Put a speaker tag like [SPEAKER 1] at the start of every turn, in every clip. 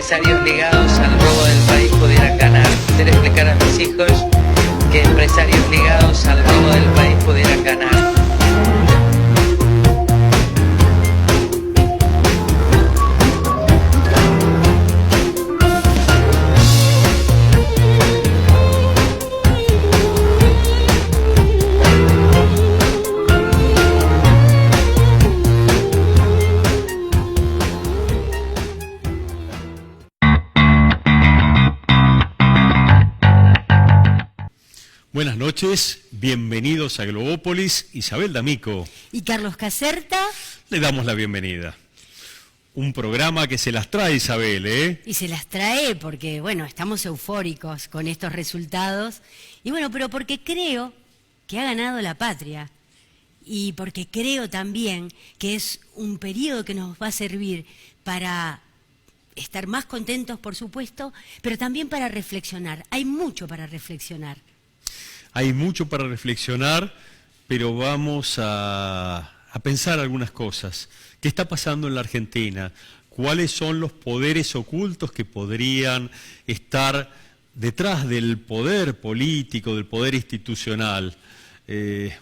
[SPEAKER 1] empresarios ligados al robo del país pudieran ganar. Quisiera explicar a mis hijos que empresarios ligados al robo del país pudieran ganar.
[SPEAKER 2] Buenas noches, bienvenidos a Globópolis. Isabel D'Amico
[SPEAKER 3] y Carlos Caserta.
[SPEAKER 2] Le damos la bienvenida. Un programa que se las trae, Isabel, ¿eh?
[SPEAKER 3] Y se las trae porque, bueno, estamos eufóricos con estos resultados. Y bueno, pero porque creo que ha ganado la patria. Y porque creo también que es un periodo que nos va a servir para estar más contentos, por supuesto, pero también para reflexionar. Hay mucho para reflexionar.
[SPEAKER 2] Hay mucho para reflexionar, pero vamos a pensar algunas cosas. ¿Qué está pasando en la Argentina? ¿Cuáles son los poderes ocultos que podrían estar detrás del poder político, del poder institucional?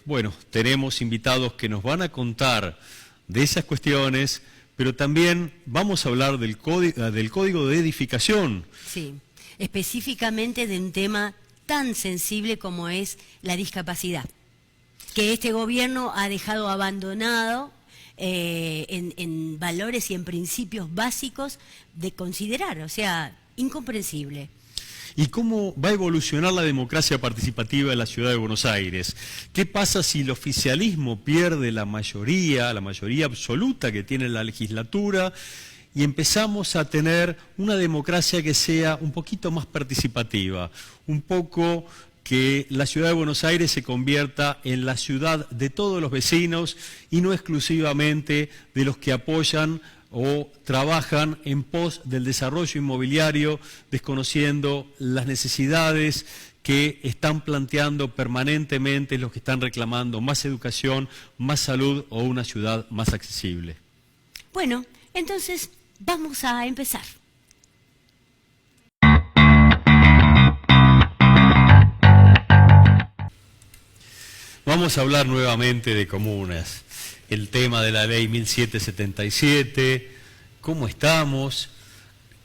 [SPEAKER 2] Bueno, tenemos invitados que nos van a contar de esas cuestiones, pero también vamos a hablar del código de edificación.
[SPEAKER 3] Sí, específicamente de un tema tan sensible como es la discapacidad, que este gobierno ha dejado abandonado en valores y en principios básicos de considerar, o sea, incomprensible.
[SPEAKER 2] ¿Y cómo va a evolucionar la democracia participativa en la ciudad de Buenos Aires? ¿Qué pasa si el oficialismo pierde la mayoría absoluta que tiene la legislatura, y empezamos a tener una democracia que sea un poquito más participativa, un poco que la ciudad de Buenos Aires se convierta en la ciudad de todos los vecinos y no exclusivamente de los que apoyan o trabajan en pos del desarrollo inmobiliario, desconociendo las necesidades que están planteando permanentemente los que están reclamando más educación, más salud o una ciudad más accesible?
[SPEAKER 3] Bueno, entonces vamos a empezar.
[SPEAKER 2] Vamos a hablar nuevamente de comunas, el tema de la ley 1777, cómo estamos,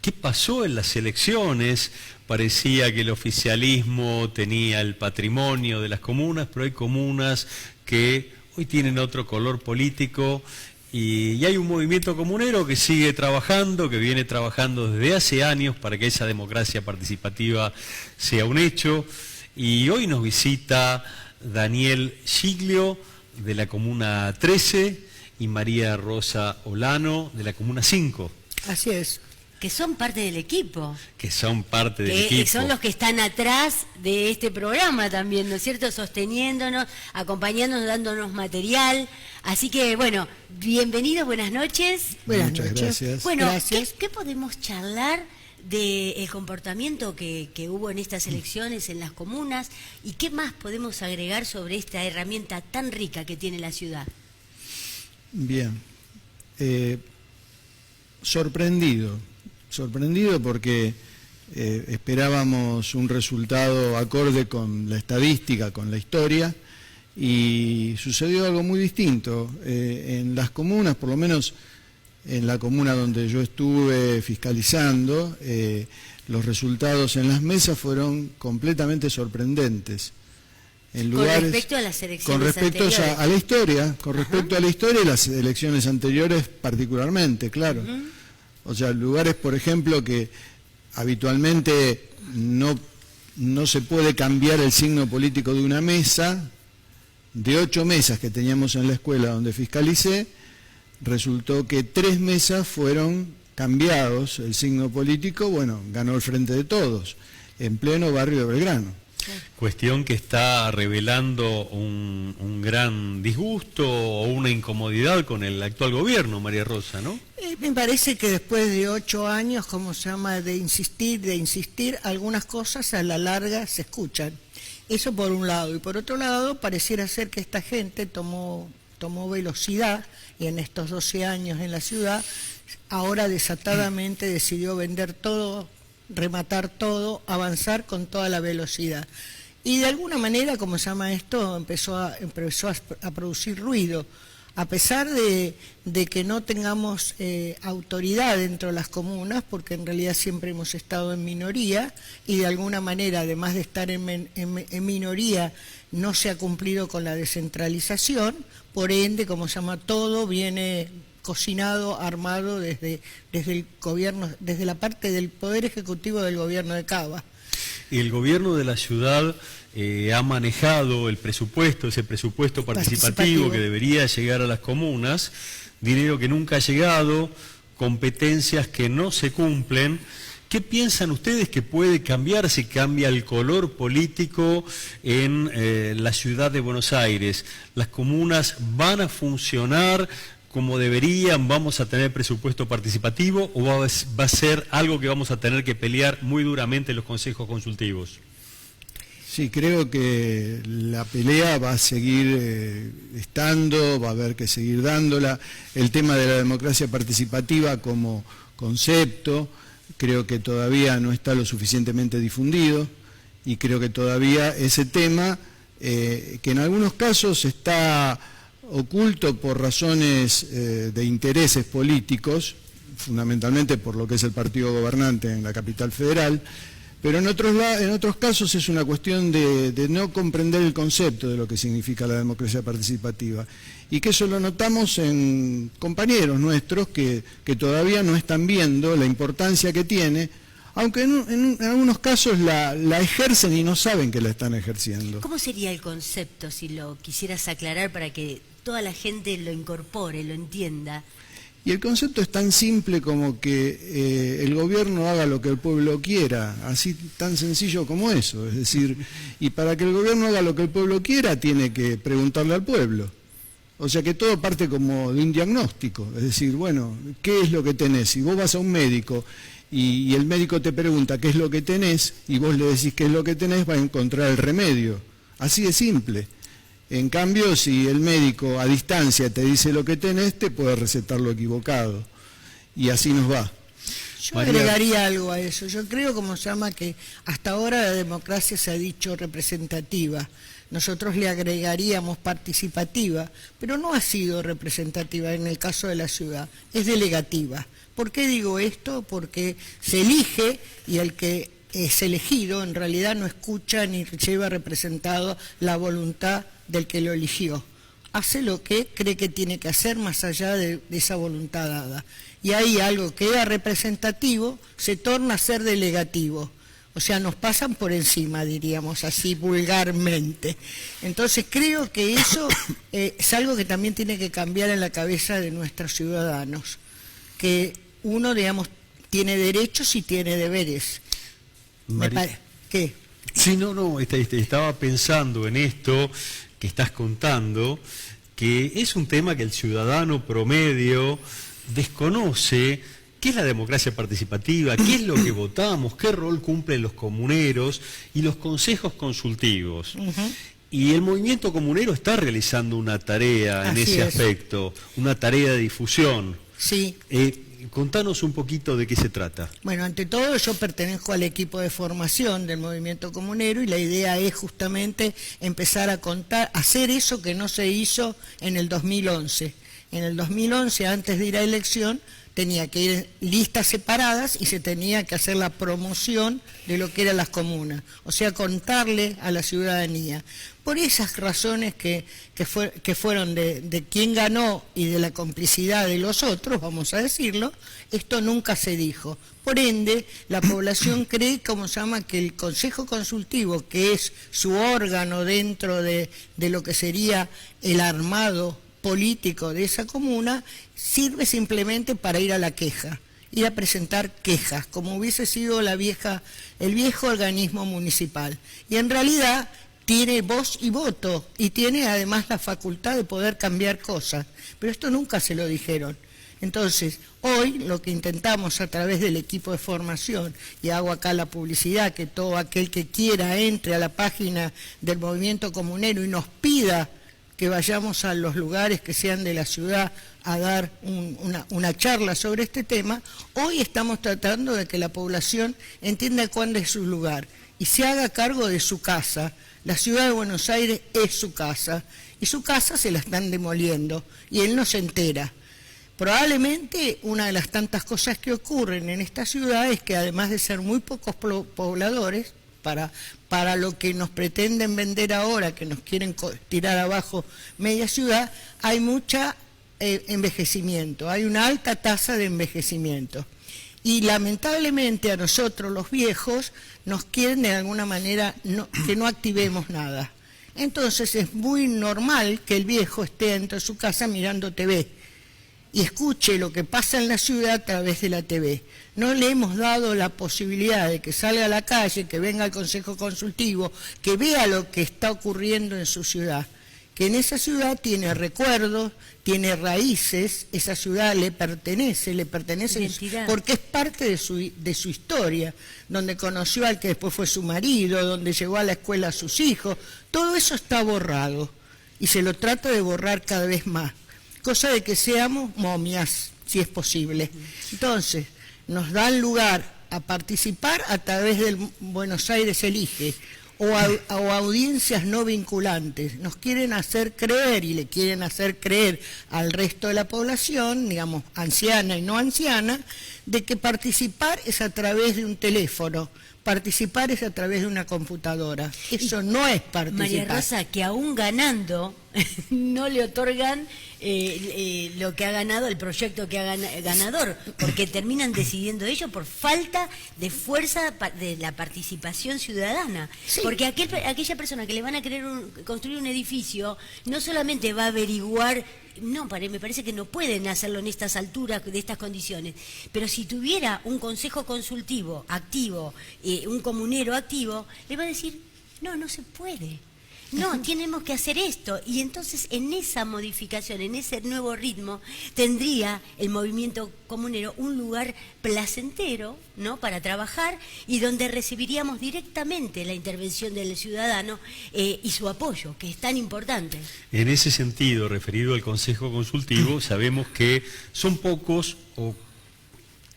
[SPEAKER 2] qué pasó en las elecciones. Parecía que el oficialismo tenía el patrimonio de las comunas, pero hay comunas que hoy tienen otro color político. Y hay un movimiento comunero que sigue trabajando, que viene trabajando desde hace años para que esa democracia participativa sea un hecho. Y hoy nos visita Daniel Giglio, de la Comuna 13, y María Rosa Olano, de la Comuna 5.
[SPEAKER 4] Así es.
[SPEAKER 3] Que son parte del equipo.
[SPEAKER 2] Que son parte del equipo.
[SPEAKER 3] Que son los que están atrás de este programa también, ¿no es cierto? Sosteniéndonos, acompañándonos, dándonos material. Así que, bueno, bienvenidos, buenas noches.
[SPEAKER 4] Buenas
[SPEAKER 5] Muchas
[SPEAKER 4] noches.
[SPEAKER 5] gracias.
[SPEAKER 3] Bueno,
[SPEAKER 4] Gracias.
[SPEAKER 3] ¿qué podemos charlar del comportamiento que hubo en estas elecciones en las comunas? ¿Y qué más podemos agregar sobre esta herramienta tan rica que tiene la ciudad?
[SPEAKER 5] Bien. Sorprendido porque esperábamos un resultado acorde con la estadística, con la historia, y sucedió algo muy distinto. En las comunas, por lo menos en la comuna donde yo estuve fiscalizando, los resultados en las mesas fueron completamente sorprendentes. En lugares,
[SPEAKER 3] con respecto a las elecciones
[SPEAKER 5] con respecto
[SPEAKER 3] anteriores.
[SPEAKER 5] a la historia, con respecto a la historia y las elecciones anteriores particularmente, claro. O sea, lugares, por ejemplo, que habitualmente no se puede cambiar el signo político de una mesa. De 8 mesas que teníamos en la escuela donde fiscalicé, resultó que 3 mesas fueron cambiados el signo político. Bueno, ganó el Frente de Todos, en pleno barrio de Belgrano.
[SPEAKER 2] Cuestión que está revelando un gran disgusto o una incomodidad con el actual gobierno, María Rosa, ¿no?
[SPEAKER 4] Me parece que después de 8 años, como se llama, de insistir, algunas cosas a la larga se escuchan. Eso por un lado. Y por otro lado, pareciera ser que esta gente tomó tomó velocidad y en estos 12 años en la ciudad, ahora desatadamente decidió vender todo, rematar todo, avanzar con toda la velocidad. Y de alguna manera, como se llama esto, empezó a producir ruido. A pesar de que no tengamos autoridad dentro de las comunas, porque en realidad siempre hemos estado en minoría, y de alguna manera, además de estar en minoría, no se ha cumplido con la descentralización, por ende, como se llama, todo viene cocinado, armado desde el gobierno, desde la parte del Poder Ejecutivo del gobierno de Cava.
[SPEAKER 2] El gobierno de la ciudad ha manejado el presupuesto, ese presupuesto participativo que debería llegar a las comunas, dinero que nunca ha llegado, competencias que no se cumplen. ¿Qué piensan ustedes que puede cambiar si cambia el color político en la ciudad de Buenos Aires? ¿Las comunas van a funcionar como deberían? ¿Vamos a tener presupuesto participativo o va a ser algo que vamos a tener que pelear muy duramente en los consejos consultivos?
[SPEAKER 5] Sí, creo que la pelea va a seguir estando, va a haber que seguir dándola. El tema de la democracia participativa como concepto, creo que todavía no está lo suficientemente difundido y creo que todavía ese tema, que en algunos casos está oculto por razones de intereses políticos, fundamentalmente por lo que es el partido gobernante en la capital federal, pero en otros casos es una cuestión de no comprender el concepto de lo que significa la democracia participativa. Y que eso lo notamos en compañeros nuestros que todavía no están viendo la importancia que tiene, aunque en algunos casos la ejercen y no saben que la están ejerciendo.
[SPEAKER 3] ¿Cómo sería el concepto, si lo quisieras aclarar, para que toda la gente lo incorpore, lo entienda?
[SPEAKER 5] Y el concepto es tan simple como que el gobierno haga lo que el pueblo quiera, así tan sencillo como eso. Es decir, y para que el gobierno haga lo que el pueblo quiera, tiene que preguntarle al pueblo. O sea que todo parte como de un diagnóstico, es decir, bueno, ¿qué es lo que tenés? Si vos vas a un médico y el médico te pregunta qué es lo que tenés y vos le decís qué es lo que tenés, vas a encontrar el remedio. Así de simple. En cambio, si el médico a distancia te dice lo que tenés, te puede recetar lo equivocado. Y así nos va.
[SPEAKER 4] Yo agregaría algo a eso. Yo creo, como se llama, que hasta ahora la democracia se ha dicho representativa. Nosotros le agregaríamos participativa, pero no ha sido representativa en el caso de la ciudad, es delegativa. ¿Por qué digo esto? Porque se elige y el que es elegido en realidad no escucha ni lleva representado la voluntad del que lo eligió. Hace lo que cree que tiene que hacer más allá de esa voluntad dada. Y ahí algo que era representativo se torna a ser delegativo. O sea, nos pasan por encima, diríamos así vulgarmente. Entonces creo que eso es algo que también tiene que cambiar en la cabeza de nuestros ciudadanos. Que uno, digamos, tiene derechos y tiene deberes. ¿Qué?
[SPEAKER 2] Sí, no, estaba pensando en esto que estás contando, que es un tema que el ciudadano promedio desconoce. ¿Qué es la democracia participativa? ¿Qué es lo que votamos? ¿Qué rol cumplen los comuneros y los consejos consultivos? Y el movimiento comunero está realizando una tarea en ese aspecto, una tarea de difusión.
[SPEAKER 4] Sí.
[SPEAKER 2] Contanos un poquito de qué se trata.
[SPEAKER 4] Bueno, ante todo yo pertenezco al equipo de formación del movimiento comunero y la idea es justamente empezar a contar, hacer eso que no se hizo en el 2011. En el 2011, antes de ir a elección, tenía que ir listas separadas y se tenía que hacer la promoción de lo que eran las comunas, o sea, contarle a la ciudadanía. Por esas razones que fueron de quién ganó y de la complicidad de los otros, vamos a decirlo, esto nunca se dijo. Por ende, la población cree, como se llama, que el Consejo Consultivo, que es su órgano dentro de lo que sería el armado político de esa comuna, sirve simplemente para ir a la queja, ir a presentar quejas, como hubiese sido el viejo organismo municipal. Y en realidad tiene voz y voto, y tiene además la facultad de poder cambiar cosas, pero esto nunca se lo dijeron. Entonces, hoy lo que intentamos a través del equipo de formación, y hago acá la publicidad, que todo aquel que quiera entre a la página del Movimiento Comunero y nos pida que vayamos a los lugares que sean de la ciudad a dar una charla sobre este tema. Hoy estamos tratando de que la población entienda cuándo es su lugar y se haga cargo de su casa. La ciudad de Buenos Aires es su casa y su casa se la están demoliendo y él no se entera. Probablemente una de las tantas cosas que ocurren en esta ciudad es que además de ser muy pocos pobladores, para lo que nos pretenden vender ahora, que nos quieren tirar abajo media ciudad, hay mucha envejecimiento, hay una alta tasa de envejecimiento. Y lamentablemente a nosotros los viejos nos quieren de alguna manera que no activemos nada. Entonces es muy normal que el viejo esté dentro de su casa mirando TV y escuche lo que pasa en la ciudad a través de la TV. No le hemos dado la posibilidad de que salga a la calle, que venga al Consejo Consultivo, que vea lo que está ocurriendo en su ciudad, que en esa ciudad tiene recuerdos, tiene raíces, esa ciudad le pertenece
[SPEAKER 3] identidad,
[SPEAKER 4] porque es parte de su historia, donde conoció al que después fue su marido, donde llevó a la escuela a sus hijos. Todo eso está borrado y se lo trata de borrar cada vez más, cosa de que seamos momias, si es posible. Entonces, nos dan lugar a participar a través del Buenos Aires Elige o audiencias no vinculantes. Nos quieren hacer creer y le quieren hacer creer al resto de la población, digamos, anciana y no anciana, de que participar es a través de un teléfono, participar es a través de una computadora. Eso no es participar.
[SPEAKER 3] María Rosa, que aún ganando no le otorgan lo que ha ganado, el proyecto que ha ganador, porque terminan decidiendo ellos por falta de fuerza de la participación ciudadana.
[SPEAKER 4] Sí.
[SPEAKER 3] Porque aquella persona que le van a querer construir un edificio no solamente va a averiguar. No, me parece que no pueden hacerlo en estas alturas, de estas condiciones. Pero si tuviera un consejo consultivo activo, un comunero activo, le va a decir, no se puede. No, tenemos que hacer esto. Y entonces en esa modificación, en ese nuevo ritmo, tendría el movimiento comunero un lugar placentero, ¿no?, para trabajar y donde recibiríamos directamente la intervención del ciudadano y su apoyo, que es tan importante.
[SPEAKER 2] En ese sentido, referido al Consejo Consultivo, sabemos que son pocos o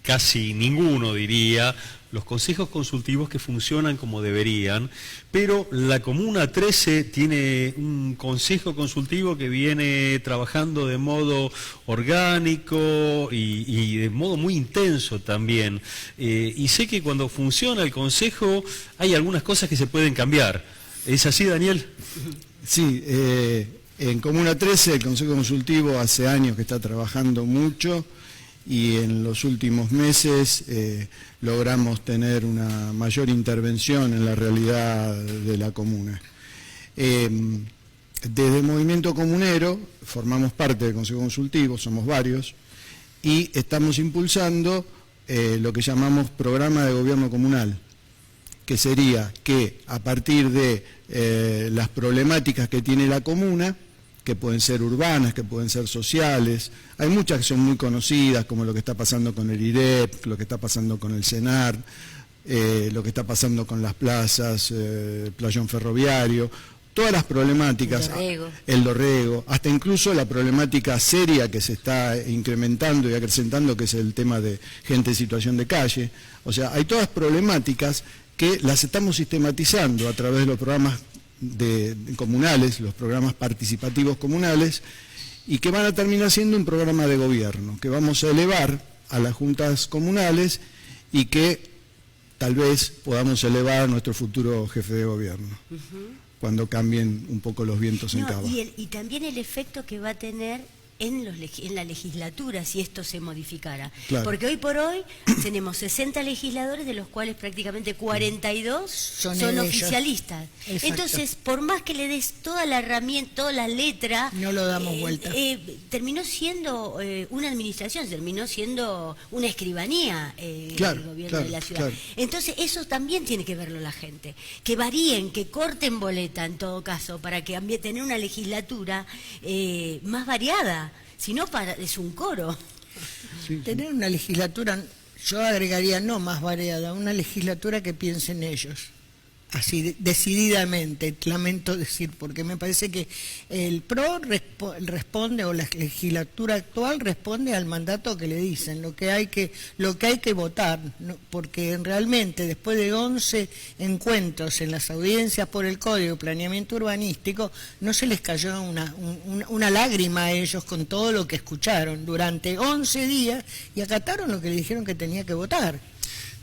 [SPEAKER 2] casi ninguno, diría, los consejos consultivos que funcionan como deberían, pero la Comuna 13 tiene un consejo consultivo que viene trabajando de modo orgánico y de modo muy intenso también. Y sé que cuando funciona el consejo hay algunas cosas que se pueden cambiar. ¿Es así, Daniel?
[SPEAKER 5] Sí, en Comuna 13 el Consejo Consultivo hace años que está trabajando mucho y en los últimos meses logramos tener una mayor intervención en la realidad de la comuna. Desde el Movimiento Comunero formamos parte del Consejo Consultivo, somos varios, y estamos impulsando lo que llamamos Programa de Gobierno Comunal, que sería que a partir de las problemáticas que tiene la comuna, que pueden ser urbanas, que pueden ser sociales, hay muchas que son muy conocidas, como lo que está pasando con el IREP, lo que está pasando con el CENAR, lo que está pasando con las plazas, Playón Ferroviario, todas las problemáticas, el Dorrego, hasta incluso la problemática seria que se está incrementando y acrecentando, que es el tema de gente en situación de calle. O sea, hay todas problemáticas que las estamos sistematizando a través de los programas comunales, los programas participativos comunales, y que van a terminar siendo un programa de gobierno, que vamos a elevar a las juntas comunales y que tal vez podamos elevar a nuestro futuro jefe de gobierno, cuando cambien un poco los vientos en Cava.
[SPEAKER 3] Y también el efecto que va a tener en la legislatura si esto se modificara.
[SPEAKER 5] Claro.
[SPEAKER 3] Porque hoy por hoy tenemos 60 legisladores, de los cuales prácticamente 42 son oficialistas.
[SPEAKER 4] Exacto.
[SPEAKER 3] Entonces, por más que le des toda la herramienta, toda la letra,
[SPEAKER 4] no lo damos vuelta.
[SPEAKER 3] Terminó siendo una administración, terminó siendo una escribanía
[SPEAKER 5] Claro,
[SPEAKER 3] el gobierno
[SPEAKER 5] claro,
[SPEAKER 3] de la ciudad.
[SPEAKER 5] claro.
[SPEAKER 3] Entonces, eso también tiene que verlo la gente. Que varíen, que corten boleta en todo caso, para que tener una legislatura más variada. Si no, es un coro.
[SPEAKER 4] Tener una legislatura, yo agregaría no más variada, una legislatura que piense en ellos. así decididamente, lamento decir, porque me parece que el PRO responde, o la legislatura actual responde al mandato que le dicen, lo que hay que votar, ¿no? Porque realmente después de 11 encuentros en las audiencias por el Código de Planeamiento Urbanístico, no se les cayó una lágrima a ellos con todo lo que escucharon durante 11 días y acataron lo que le dijeron que tenía que votar.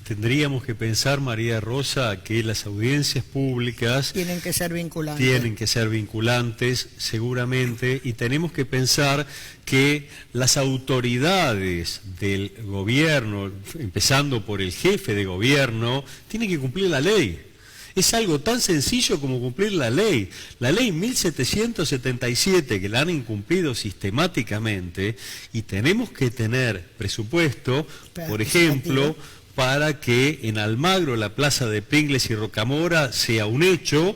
[SPEAKER 2] Tendríamos que pensar, María Rosa, que las audiencias públicas
[SPEAKER 4] tienen que ser vinculantes.
[SPEAKER 2] Tienen que ser vinculantes, seguramente, y tenemos que pensar que las autoridades del gobierno, empezando por el jefe de gobierno, tienen que cumplir la ley. Es algo tan sencillo como cumplir la ley. La ley 1777, que la han incumplido sistemáticamente, y tenemos que tener presupuesto, por ejemplo, para que en Almagro la plaza de Pringles y Rocamora sea un hecho.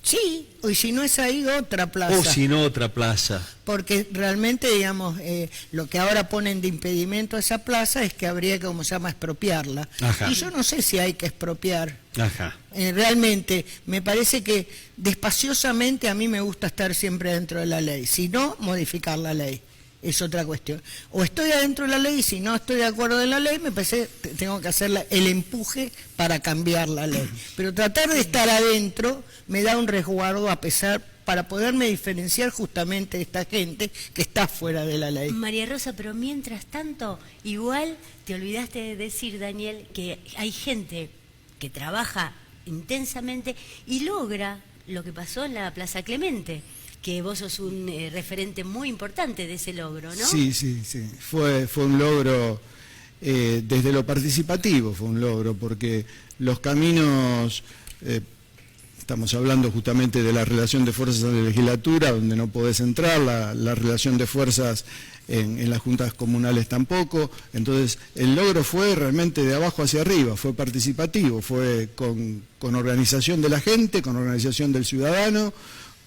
[SPEAKER 4] Sí, o si no es ahí, otra plaza.
[SPEAKER 2] O si no, otra plaza.
[SPEAKER 4] Porque realmente, digamos, lo que ahora ponen de impedimento a esa plaza es que habría que, como se llama, expropiarla.
[SPEAKER 2] Ajá.
[SPEAKER 4] Y yo no sé si hay que expropiar.
[SPEAKER 2] Ajá.
[SPEAKER 4] Realmente, me parece que despaciosamente a mí me gusta estar siempre dentro de la ley. Si no, modificar la ley. Es otra cuestión. O estoy adentro de la ley, y si no estoy de acuerdo en la ley, me parece que tengo que hacer el empuje para cambiar la ley. Pero tratar de estar adentro me da un resguardo para poderme diferenciar justamente de esta gente que está fuera de la ley.
[SPEAKER 3] María Rosa, pero mientras tanto, igual te olvidaste de decir, Daniel, que hay gente que trabaja intensamente y logra lo que pasó en la Plaza Clemente, que vos sos un referente muy importante de ese logro, ¿no?
[SPEAKER 5] Sí. Fue un logro, desde lo participativo fue un logro, porque los caminos, estamos hablando justamente de la relación de fuerzas en la legislatura, donde no podés entrar, la relación de fuerzas en las juntas comunales tampoco. Entonces, el logro fue realmente de abajo hacia arriba, fue participativo, fue con organización de la gente, con organización del ciudadano,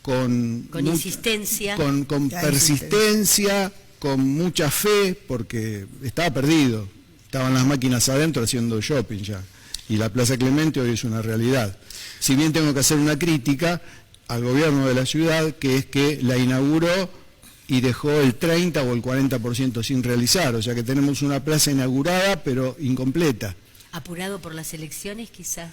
[SPEAKER 5] con
[SPEAKER 3] insistencia,
[SPEAKER 5] con persistencia, con mucha fe, porque estaba perdido, estaban las máquinas adentro haciendo shopping ya, y la Plaza Clemente hoy es una realidad. Si bien tengo que hacer una crítica al gobierno de la ciudad, que es que la inauguró y dejó el 30 o el 40% sin realizar, o sea que tenemos una plaza inaugurada pero incompleta.
[SPEAKER 3] Apurado por las elecciones, quizás.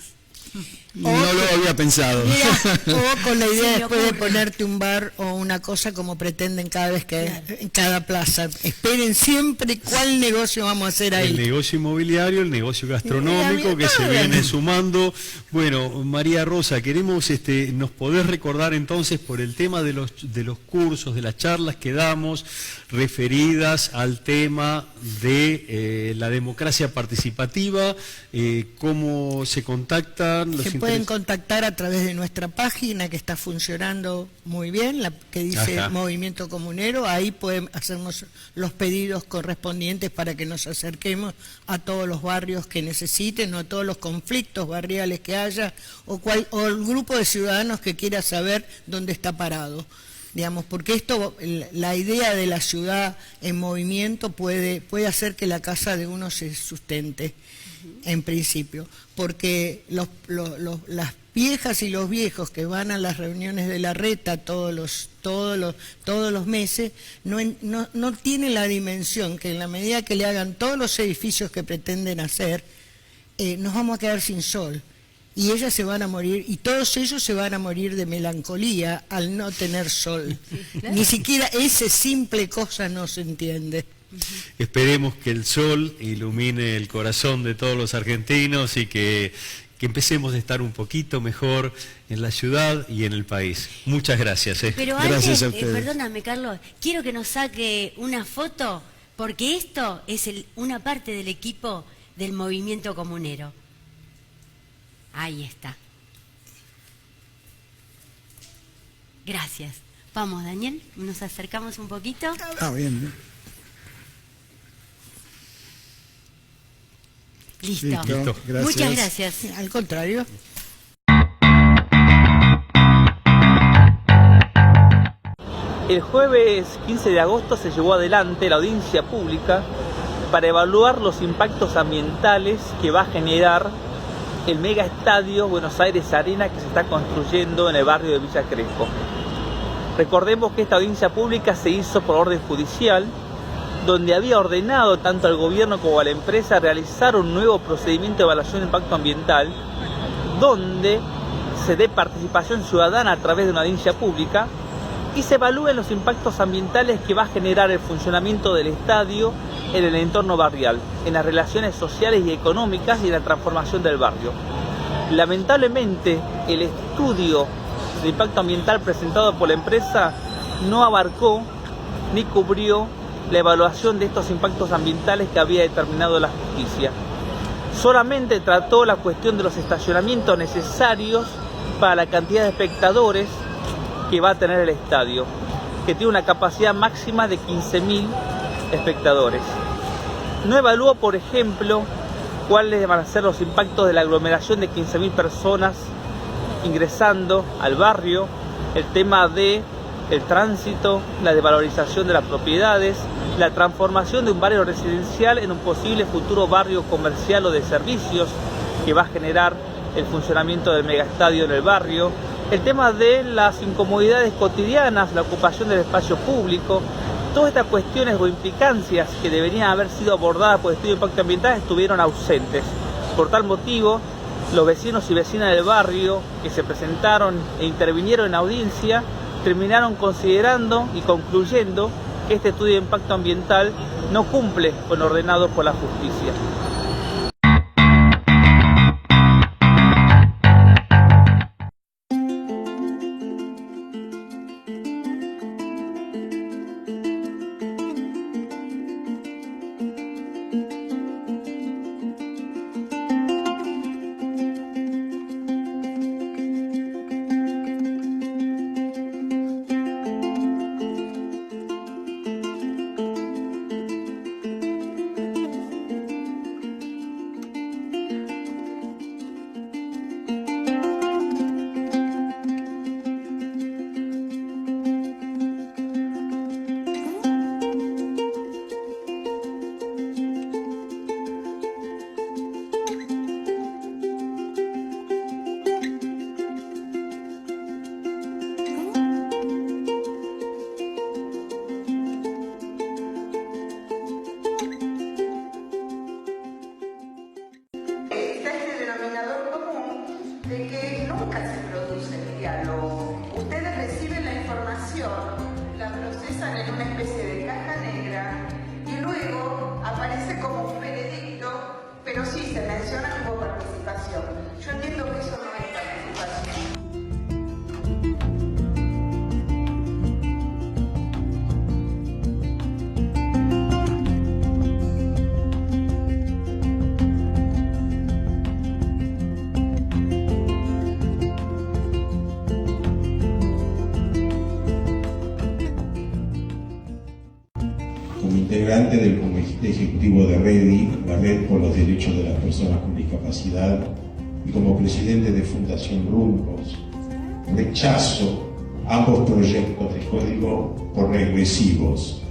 [SPEAKER 5] No lo había pensado.
[SPEAKER 4] Mira, o con la idea
[SPEAKER 3] Sí,
[SPEAKER 4] después de
[SPEAKER 3] ocurre.
[SPEAKER 4] ponerte un bar o una cosa como pretenden cada vez que en cada plaza. Esperen siempre cuál negocio vamos a hacer ahí.
[SPEAKER 2] El negocio inmobiliario, el negocio gastronómico que se viene sumando. Bueno, María Rosa, queremos, nos podés recordar entonces por el tema de los cursos, de las charlas que damos referidas al tema de la democracia participativa, cómo se contactan.
[SPEAKER 4] Se pueden contactar a través de nuestra página que está funcionando muy bien, la que dice
[SPEAKER 2] Ajá.
[SPEAKER 4] Movimiento Comunero. Ahí pueden hacernos los pedidos correspondientes para que nos acerquemos a todos los barrios que necesiten o a todos los conflictos barriales que haya o el grupo de ciudadanos que quiera saber dónde está parado. Digamos, porque esto, la idea de la ciudad en movimiento puede hacer que la casa de uno se sustente, en principio, porque las viejas y los viejos que van a las reuniones de la reta todos los meses no tienen la dimensión que en la medida que le hagan todos los edificios que pretenden hacer, nos vamos a quedar sin sol. Y ellas se van a morir, y todos ellos se van a morir de melancolía al no tener sol. Sí, claro. Ni siquiera esa simple cosa no se entiende.
[SPEAKER 2] Esperemos que el sol ilumine el corazón de todos los argentinos y que empecemos a estar un poquito mejor en la ciudad y en el país. Muchas gracias.
[SPEAKER 3] Pero
[SPEAKER 5] gracias
[SPEAKER 3] antes,
[SPEAKER 5] a ustedes.
[SPEAKER 3] Perdóname, Carlos, quiero que nos saque una foto, porque esto es una parte del equipo del Movimiento Comunero. Ahí está. Gracias. Vamos, Daniel, nos acercamos un poquito.
[SPEAKER 5] Bien.
[SPEAKER 3] Listo.
[SPEAKER 5] Listo, gracias.
[SPEAKER 3] Muchas gracias.
[SPEAKER 4] Al contrario.
[SPEAKER 6] El jueves 15 de agosto se llevó adelante la audiencia pública para evaluar los impactos ambientales que va a generar el mega estadio Buenos Aires Arena que se está construyendo en el barrio de Villa Crespo. Recordemos que esta audiencia pública se hizo por orden judicial, donde había ordenado tanto al gobierno como a la empresa realizar un nuevo procedimiento de evaluación de impacto ambiental, donde se dé participación ciudadana a través de una audiencia pública y se evalúen los impactos ambientales que va a generar el funcionamiento del estadio en el entorno barrial, en las relaciones sociales y económicas y en la transformación del barrio. Lamentablemente, el estudio de impacto ambiental presentado por la empresa no abarcó ni cubrió la evaluación de estos impactos ambientales que había determinado la justicia. Solamente trató la cuestión de los estacionamientos necesarios para la cantidad de espectadores que va a tener el estadio, que tiene una capacidad máxima de 15.000 espectadores. No evaluó, por ejemplo, cuáles van a ser los impactos de la aglomeración de 15.000 personas ingresando al barrio, el tema de el tránsito, la desvalorización de las propiedades, la transformación de un barrio residencial en un posible futuro barrio comercial o de servicios que va a generar el funcionamiento del megaestadio en el barrio, el tema de las incomodidades cotidianas, la ocupación del espacio público. Todas estas cuestiones o implicancias que deberían haber sido abordadas por el estudio de impacto ambiental estuvieron ausentes. Por tal motivo, los vecinos y vecinas del barrio que se presentaron e intervinieron en audiencia terminaron considerando y concluyendo que este estudio de impacto ambiental no cumple con lo ordenado por la justicia.
[SPEAKER 7] De que nunca se produce el diálogo. Ustedes reciben la información, la procesan en una especie de caja negra y luego aparece como un veredicto, pero sí se menciona como participación. Yo entiendo que eso no es participación.
[SPEAKER 8] Integrante del Comité Ejecutivo de REDI, la Red por los Derechos de las Personas con Discapacidad, y como presidente de Fundación Rumbos, rechazo ambos proyectos de código por regresivos,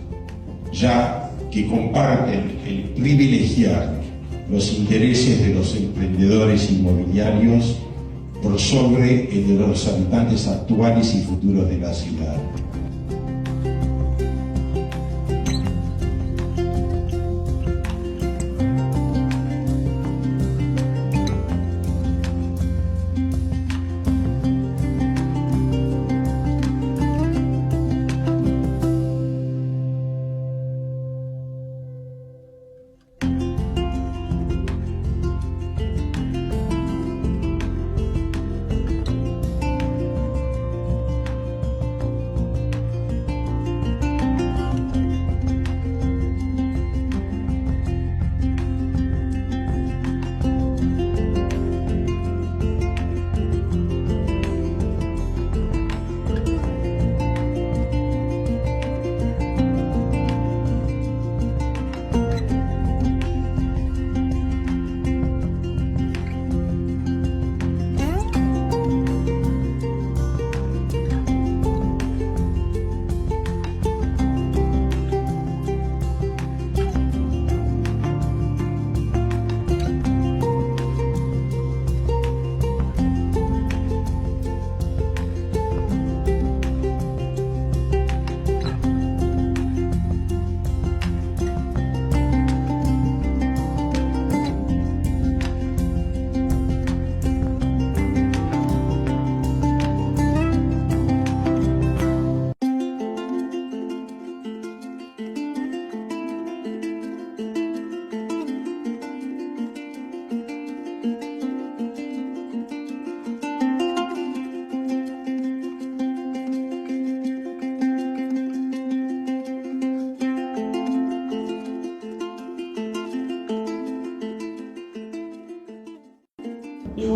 [SPEAKER 8] ya que comparten el privilegiar los intereses de los emprendedores inmobiliarios por sobre el de los habitantes actuales y futuros de la ciudad.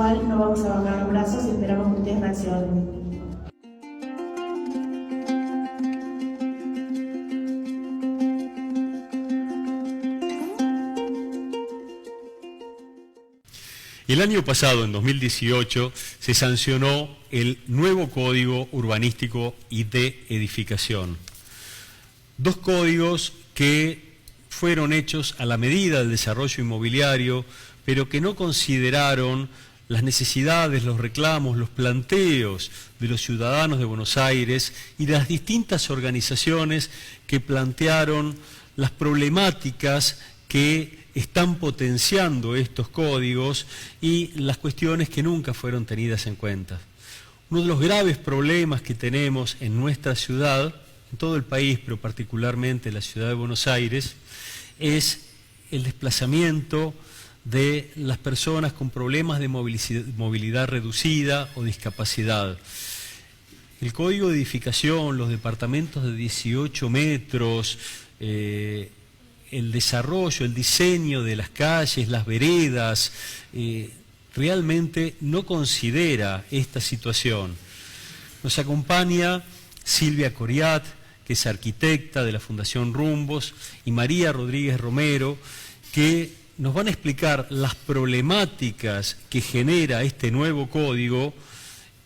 [SPEAKER 9] igual no vamos a bajar los brazos y esperamos que ustedes reaccionen.
[SPEAKER 2] El año pasado, en 2018, se sancionó el nuevo Código Urbanístico y de Edificación. 2 códigos que fueron hechos a la medida del desarrollo inmobiliario, pero que no consideraron las necesidades, los reclamos, los planteos de los ciudadanos de Buenos Aires y de las distintas organizaciones que plantearon las problemáticas que están potenciando estos códigos y las cuestiones que nunca fueron tenidas en cuenta. Uno de los graves problemas que tenemos en nuestra ciudad, en todo el país, pero particularmente en la ciudad de Buenos Aires, es el desplazamiento de las personas con problemas de movilidad reducida o discapacidad. El Código de Edificación, los departamentos de 18 metros, el desarrollo, el diseño de las calles, las veredas, realmente no considera esta situación. Nos acompaña Silvia Coriat, que es arquitecta de la Fundación Rumbos, y María Rodríguez Romero, que nos van a explicar las problemáticas que genera este nuevo código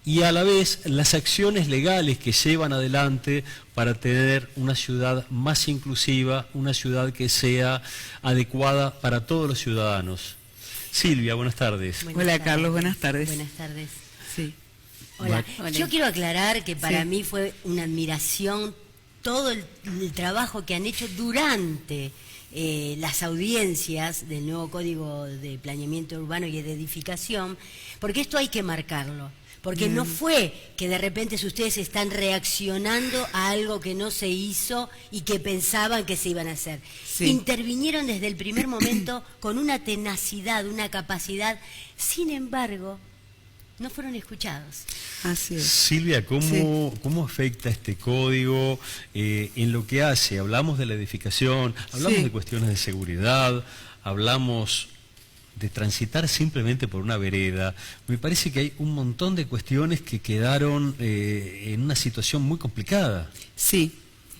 [SPEAKER 2] y a la vez las acciones legales que llevan adelante para tener una ciudad más inclusiva, una ciudad que sea adecuada para todos los ciudadanos. Silvia, buenas tardes.
[SPEAKER 10] Hola Carlos, buenas tardes.
[SPEAKER 3] Buenas tardes.
[SPEAKER 10] Sí.
[SPEAKER 3] Hola.
[SPEAKER 10] Hola.
[SPEAKER 3] Yo quiero aclarar que para
[SPEAKER 10] Sí.
[SPEAKER 3] mí fue una admiración todo el trabajo que han hecho durante las audiencias del nuevo Código de Planeamiento Urbano y de Edificación, porque esto hay que marcarlo. Porque no fue que de repente ustedes están reaccionando a algo que no se hizo y que pensaban que se iban a hacer.
[SPEAKER 10] Sí.
[SPEAKER 3] Intervinieron desde el primer momento con una tenacidad, una capacidad. Sin embargo, no fueron escuchados.
[SPEAKER 10] Así es.
[SPEAKER 2] Silvia, ¿cómo afecta este código en lo que hace? Hablamos de la edificación, hablamos
[SPEAKER 10] Sí.
[SPEAKER 2] de cuestiones de seguridad, hablamos de transitar simplemente por una vereda. Me parece que hay un montón de cuestiones que quedaron en una situación muy complicada.
[SPEAKER 10] Sí,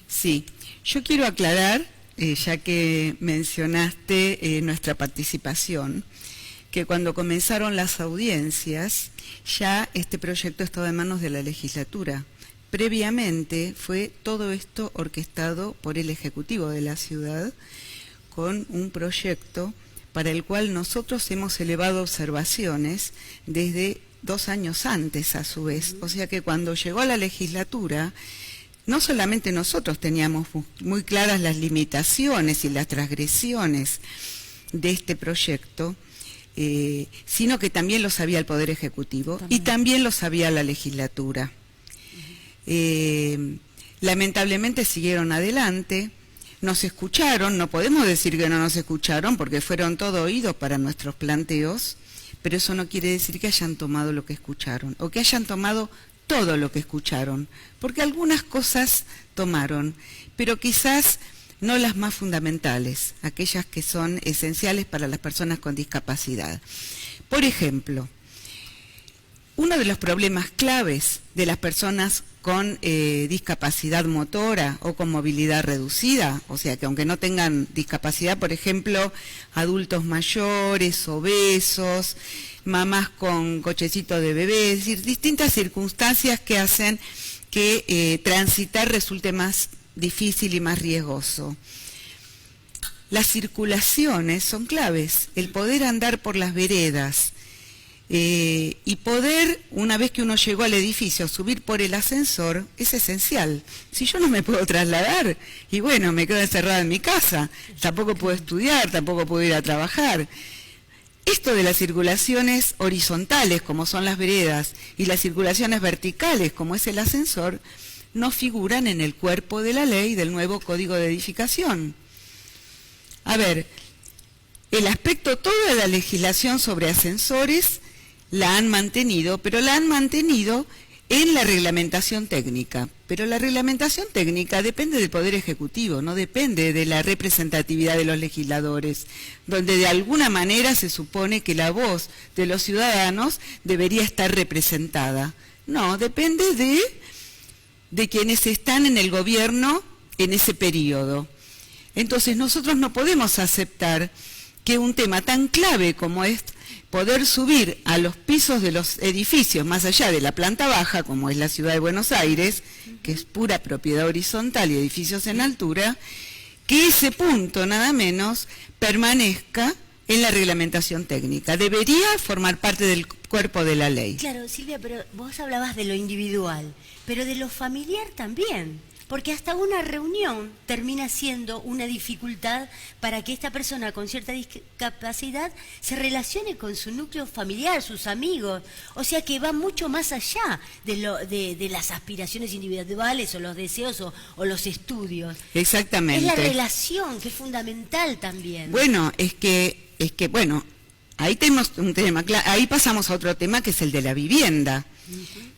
[SPEAKER 10] sí. Yo quiero aclarar, ya que mencionaste nuestra participación, que cuando comenzaron las audiencias, ya este proyecto estaba en manos de la legislatura. Previamente fue todo esto orquestado por el Ejecutivo de la ciudad con un proyecto para el cual nosotros hemos elevado observaciones desde 2 años antes a su vez. O sea que cuando llegó a la legislatura, no solamente nosotros teníamos muy claras las limitaciones y las transgresiones de este proyecto, sino que también lo sabía el Poder Ejecutivo y también lo sabía la legislatura. Lamentablemente siguieron adelante. Nos escucharon, no podemos decir que no nos escucharon porque fueron todo oídos para nuestros planteos, pero eso no quiere decir que hayan tomado lo que escucharon o que hayan tomado todo lo que escucharon, porque algunas cosas tomaron, pero quizás no las más fundamentales, aquellas que son esenciales para las personas con discapacidad. Por ejemplo, uno de los problemas claves de las personas con discapacidad motora o con movilidad reducida, o sea que aunque no tengan discapacidad, por ejemplo, adultos mayores, obesos, mamás con cochecito de bebé, es decir, distintas circunstancias que hacen que transitar resulte más difícil y más riesgoso. Las circulaciones son claves, el poder andar por las veredas, y poder, una vez que uno llegó al edificio, subir por el ascensor, es esencial. Si yo no me puedo trasladar, y bueno, me quedo encerrada en mi casa, tampoco puedo estudiar, tampoco puedo ir a trabajar. Esto de las circulaciones horizontales, como son las veredas, y las circulaciones verticales, como es el ascensor, no figuran en el cuerpo de la ley del nuevo Código de Edificación. A ver, el aspecto, toda la legislación sobre ascensores la han mantenido, pero la han mantenido en la reglamentación técnica. Pero la reglamentación técnica depende del Poder Ejecutivo, no depende de la representatividad de los legisladores, donde de alguna manera se supone que la voz de los ciudadanos debería estar representada. No, depende de quienes están en el gobierno en ese periodo. Entonces nosotros no podemos aceptar que un tema tan clave como es poder subir a los pisos de los edificios, más allá de la planta baja, como es la Ciudad de Buenos Aires, que es pura propiedad horizontal y edificios en altura, que ese punto, nada menos, permanezca en la reglamentación técnica. Debería formar parte del cuerpo de la ley.
[SPEAKER 3] Claro, Silvia, pero vos hablabas de lo individual, pero de lo familiar también. Porque hasta una reunión termina siendo una dificultad para que esta persona con cierta discapacidad se relacione con su núcleo familiar, sus amigos. O sea que va mucho más allá de las aspiraciones individuales o los deseos o los estudios.
[SPEAKER 10] Exactamente.
[SPEAKER 3] Es la relación que es fundamental también.
[SPEAKER 10] Bueno, es que ahí tenemos un tema, ahí pasamos a otro tema que es el de la vivienda.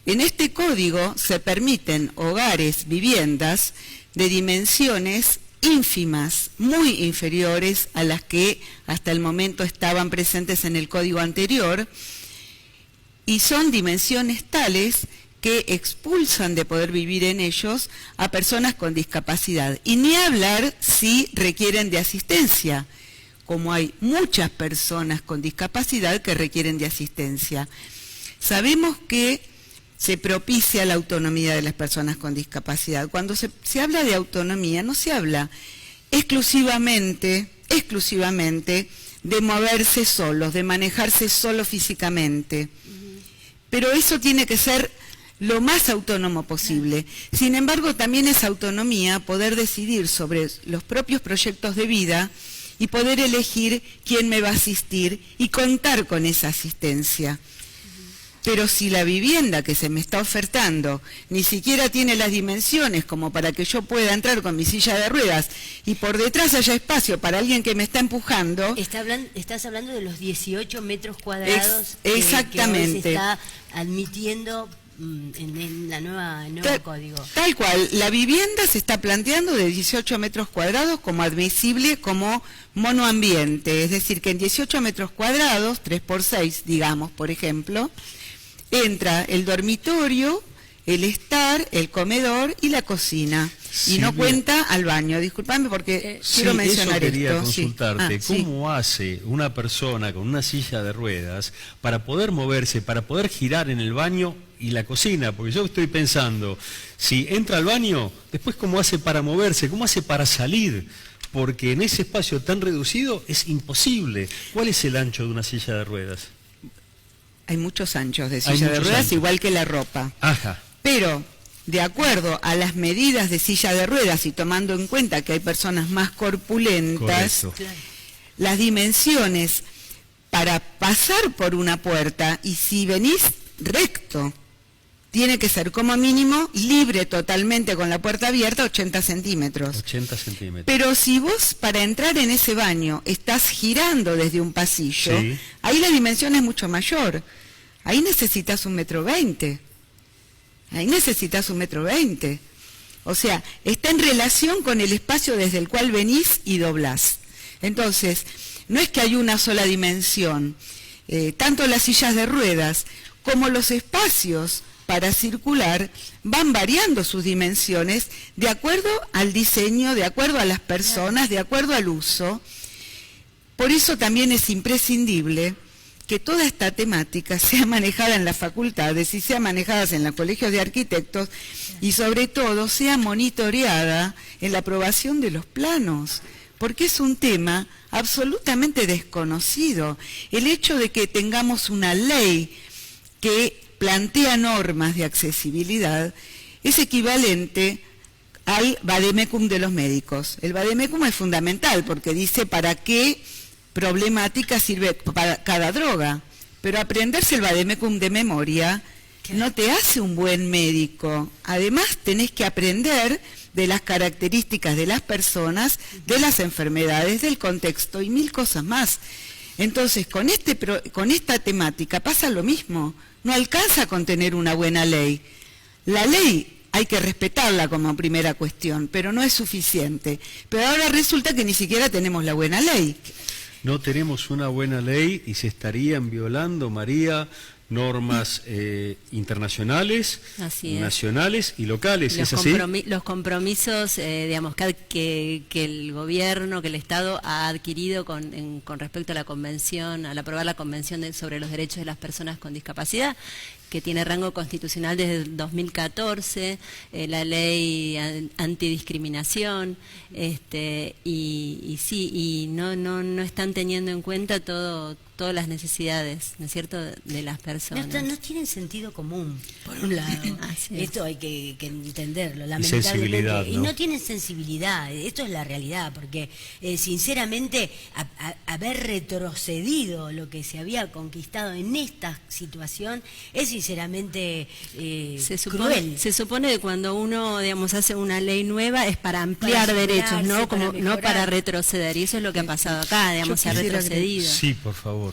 [SPEAKER 10] En este código se permiten hogares, viviendas de dimensiones ínfimas, muy inferiores a las que hasta el momento estaban presentes en el código anterior, y son dimensiones tales que expulsan de poder vivir en ellos a personas con discapacidad. Y ni hablar si requieren de asistencia, como hay muchas personas con discapacidad que requieren de asistencia. Sabemos que se propicia la autonomía de las personas con discapacidad. Cuando se habla de autonomía, no se habla exclusivamente de moverse solos, de manejarse solo físicamente. Pero eso tiene que ser lo más autónomo posible. Sin embargo, también es autonomía poder decidir sobre los propios proyectos de vida y poder elegir quién me va a asistir y contar con esa asistencia. Pero si la vivienda que se me está ofertando ni siquiera tiene las dimensiones como para que yo pueda entrar con mi silla de ruedas y por detrás haya espacio para alguien que me está empujando...
[SPEAKER 3] Estás hablando de los 18 metros cuadrados
[SPEAKER 10] exactamente.
[SPEAKER 3] Que hoy se está admitiendo en el nuevo código.
[SPEAKER 10] Tal cual, la vivienda se está planteando de 18 metros cuadrados como admisible como monoambiente, es decir, que en 18 metros cuadrados, 3x6, digamos, por ejemplo, entra el dormitorio, el estar, el comedor y la cocina. Y no cuenta al baño. Disculpame porque quiero mencionar
[SPEAKER 2] eso quería
[SPEAKER 10] esto.
[SPEAKER 2] Consultarte. ¿Cómo hace una persona con una silla de ruedas para poder moverse, para poder girar en el baño y la cocina? Porque yo estoy pensando, si entra al baño, después ¿cómo hace para moverse? ¿Cómo hace para salir? Porque en ese espacio tan reducido es imposible. ¿Cuál es el ancho de una silla de ruedas?
[SPEAKER 10] Hay muchos anchos de silla de ruedas, igual que la ropa.
[SPEAKER 2] Ajá.
[SPEAKER 10] Pero, de acuerdo a las medidas de silla de ruedas y tomando en cuenta que hay personas más corpulentas,
[SPEAKER 2] correcto,
[SPEAKER 10] las dimensiones para pasar por una puerta, y si venís recto, tiene que ser como mínimo libre totalmente con la puerta abierta, 80 centímetros.
[SPEAKER 2] 80 centímetros.
[SPEAKER 10] Pero si vos para entrar en ese baño estás girando desde un pasillo,
[SPEAKER 2] sí,
[SPEAKER 10] ahí la dimensión es mucho mayor. Ahí necesitas 1,20 m. Ahí necesitas 1,20 m. O sea, está en relación con el espacio desde el cual venís y doblás. Entonces, no es que hay una sola dimensión. Tanto las sillas de ruedas como los espacios para circular van variando sus dimensiones de acuerdo al diseño, de acuerdo a las personas, de acuerdo al uso. Por eso también es imprescindible que toda esta temática sea manejada en las facultades y sea manejada en los colegios de arquitectos y sobre todo sea monitoreada en la aprobación de los planos, porque es un tema absolutamente desconocido. El hecho de que tengamos una ley que plantea normas de accesibilidad es equivalente al vademecum de los médicos. El vademecum es fundamental porque dice para qué problemática sirve para cada droga, pero aprenderse el vademecum de memoria no te hace un buen médico. Además tenés que aprender de las características de las personas, de las enfermedades, del contexto y 1000 cosas más. Entonces con esta temática pasa lo mismo. No alcanza con tener una buena ley. La ley hay que respetarla como primera cuestión, pero no es suficiente. Pero ahora resulta que ni siquiera tenemos la buena ley.
[SPEAKER 2] No tenemos una buena ley y se estarían violando, María, normas internacionales, nacionales y locales. ¿Es así?
[SPEAKER 3] Los compromisos, digamos, que el gobierno, que el Estado ha adquirido con respecto a la convención, al aprobar la Convención sobre los Derechos de las Personas con Discapacidad, que tiene rango constitucional desde el 2014, la ley antidiscriminación, y no están teniendo en cuenta todas las necesidades, ¿no es cierto?, de las personas.
[SPEAKER 11] No tienen sentido común, por un lado. Esto hay que entenderlo,
[SPEAKER 2] lamentablemente. Sensibilidad, ¿no?
[SPEAKER 11] Y no tienen sensibilidad, esto es la realidad, porque sinceramente haber retrocedido lo que se había conquistado en esta situación es sinceramente cruel.
[SPEAKER 3] Se supone que cuando uno, digamos, hace una ley nueva es para ampliar derechos, ¿no? No para retroceder, y eso es lo que ha pasado acá, digamos, se ha retrocedido.
[SPEAKER 2] Sí, por favor.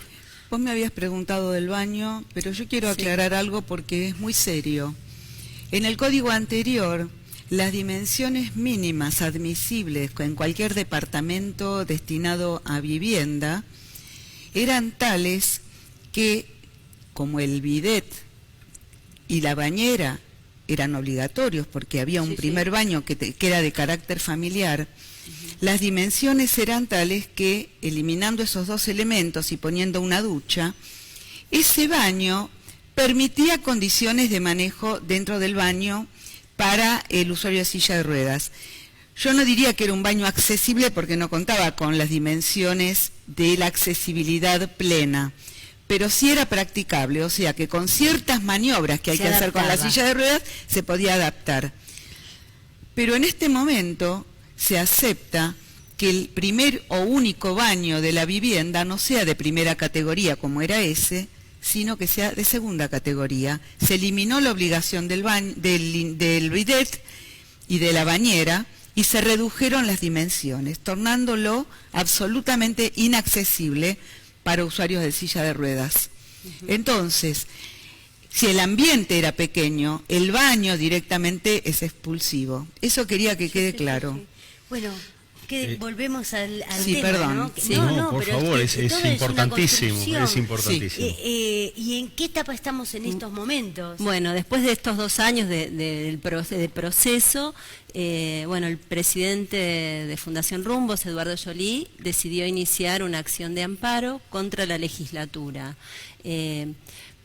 [SPEAKER 10] Vos me habías preguntado del baño, pero yo quiero aclarar algo porque es muy serio. En el código anterior, las dimensiones mínimas admisibles en cualquier departamento destinado a vivienda eran tales que, como el bidet y la bañera eran obligatorios porque había un primer baño que era de carácter familiar, las dimensiones eran tales que, eliminando esos dos elementos y poniendo una ducha, ese baño permitía condiciones de manejo dentro del baño para el usuario de silla de ruedas. Yo no diría que era un baño accesible porque no contaba con las dimensiones de la accesibilidad plena, pero sí era practicable, o sea que con ciertas maniobras que hay que hacer con la silla de ruedas se podía adaptar. Pero en este momento se acepta que el primer o único baño de la vivienda no sea de primera categoría como era ese, sino que sea de segunda categoría. Se eliminó la obligación del bidet y de la bañera y se redujeron las dimensiones, tornándolo absolutamente inaccesible para usuarios de silla de ruedas. Entonces, si el ambiente era pequeño, el baño directamente es expulsivo. Eso quería que quede claro.
[SPEAKER 11] Bueno, volvemos al
[SPEAKER 10] sí,
[SPEAKER 11] tema,
[SPEAKER 10] perdón.
[SPEAKER 11] ¿no?
[SPEAKER 10] Sí.
[SPEAKER 2] No, por favor, es importantísimo, es importantísimo.
[SPEAKER 11] ¿Y en qué etapa estamos en estos momentos?
[SPEAKER 3] Bueno, después de estos 2 años de proceso, bueno, el presidente de Fundación Rumbos, Eduardo Joly, decidió iniciar una acción de amparo contra la legislatura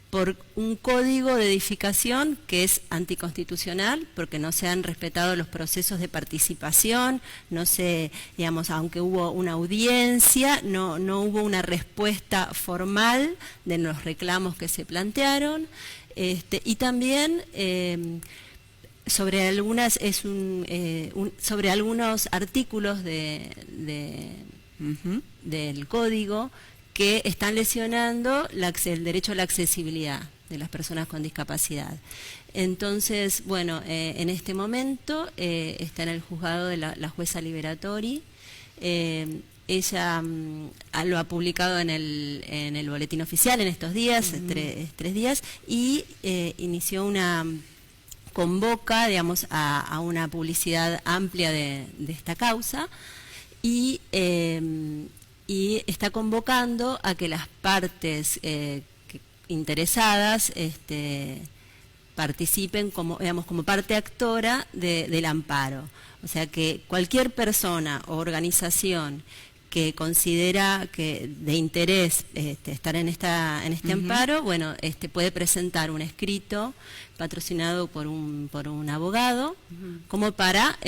[SPEAKER 3] por un código de edificación que es anticonstitucional, porque no se han respetado los procesos de participación, no se, digamos, aunque hubo una audiencia, no hubo una respuesta formal de los reclamos que se plantearon, y también sobre sobre algunos artículos del código que están lesionando el derecho a la accesibilidad de las personas con discapacidad. Entonces, bueno, en este momento está en el juzgado de la jueza Liberatori. Ella lo ha publicado en el boletín oficial en estos días, 3 días, y inició convoca, digamos, a una publicidad amplia de esta causa, y está convocando a que las partes interesadas participen como parte actora del amparo. O sea que cualquier persona o organización que considera que de interés estar en este amparo, bueno, puede presentar un escrito patrocinado por un abogado como para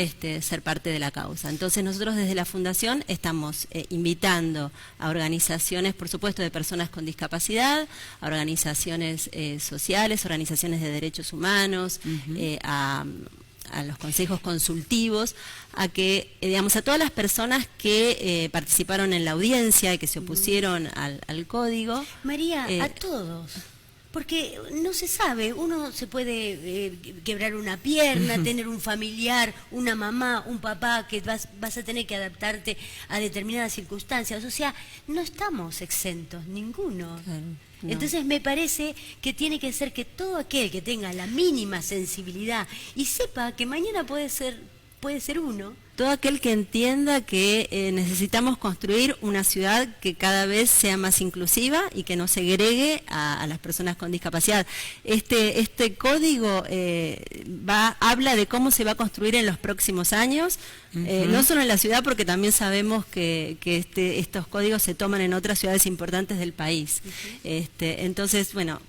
[SPEAKER 3] ser parte de la causa. Entonces nosotros desde la Fundación estamos invitando a organizaciones, por supuesto, de personas con discapacidad, a organizaciones sociales, organizaciones de derechos humanos, a los consejos consultivos, a que, digamos, a todas las personas que participaron en la audiencia y que se opusieron al código.
[SPEAKER 11] María, a todos.
[SPEAKER 3] Porque no se sabe, uno se puede quebrar una pierna, tener un familiar, una mamá, un papá, que vas a tener que adaptarte a determinadas circunstancias. O sea, no estamos exentos, ninguno.
[SPEAKER 11] Claro, no.
[SPEAKER 3] Entonces me parece que tiene que ser que todo aquel que tenga la mínima sensibilidad y sepa que mañana puede ser uno.
[SPEAKER 11] Todo aquel que entienda que necesitamos construir una ciudad que cada vez sea más inclusiva y que no segregue a las personas con discapacidad. Este código habla de cómo se va a construir en los próximos años, no solo en la ciudad, porque también sabemos que estos códigos se toman en otras ciudades importantes del país. Entonces, bueno,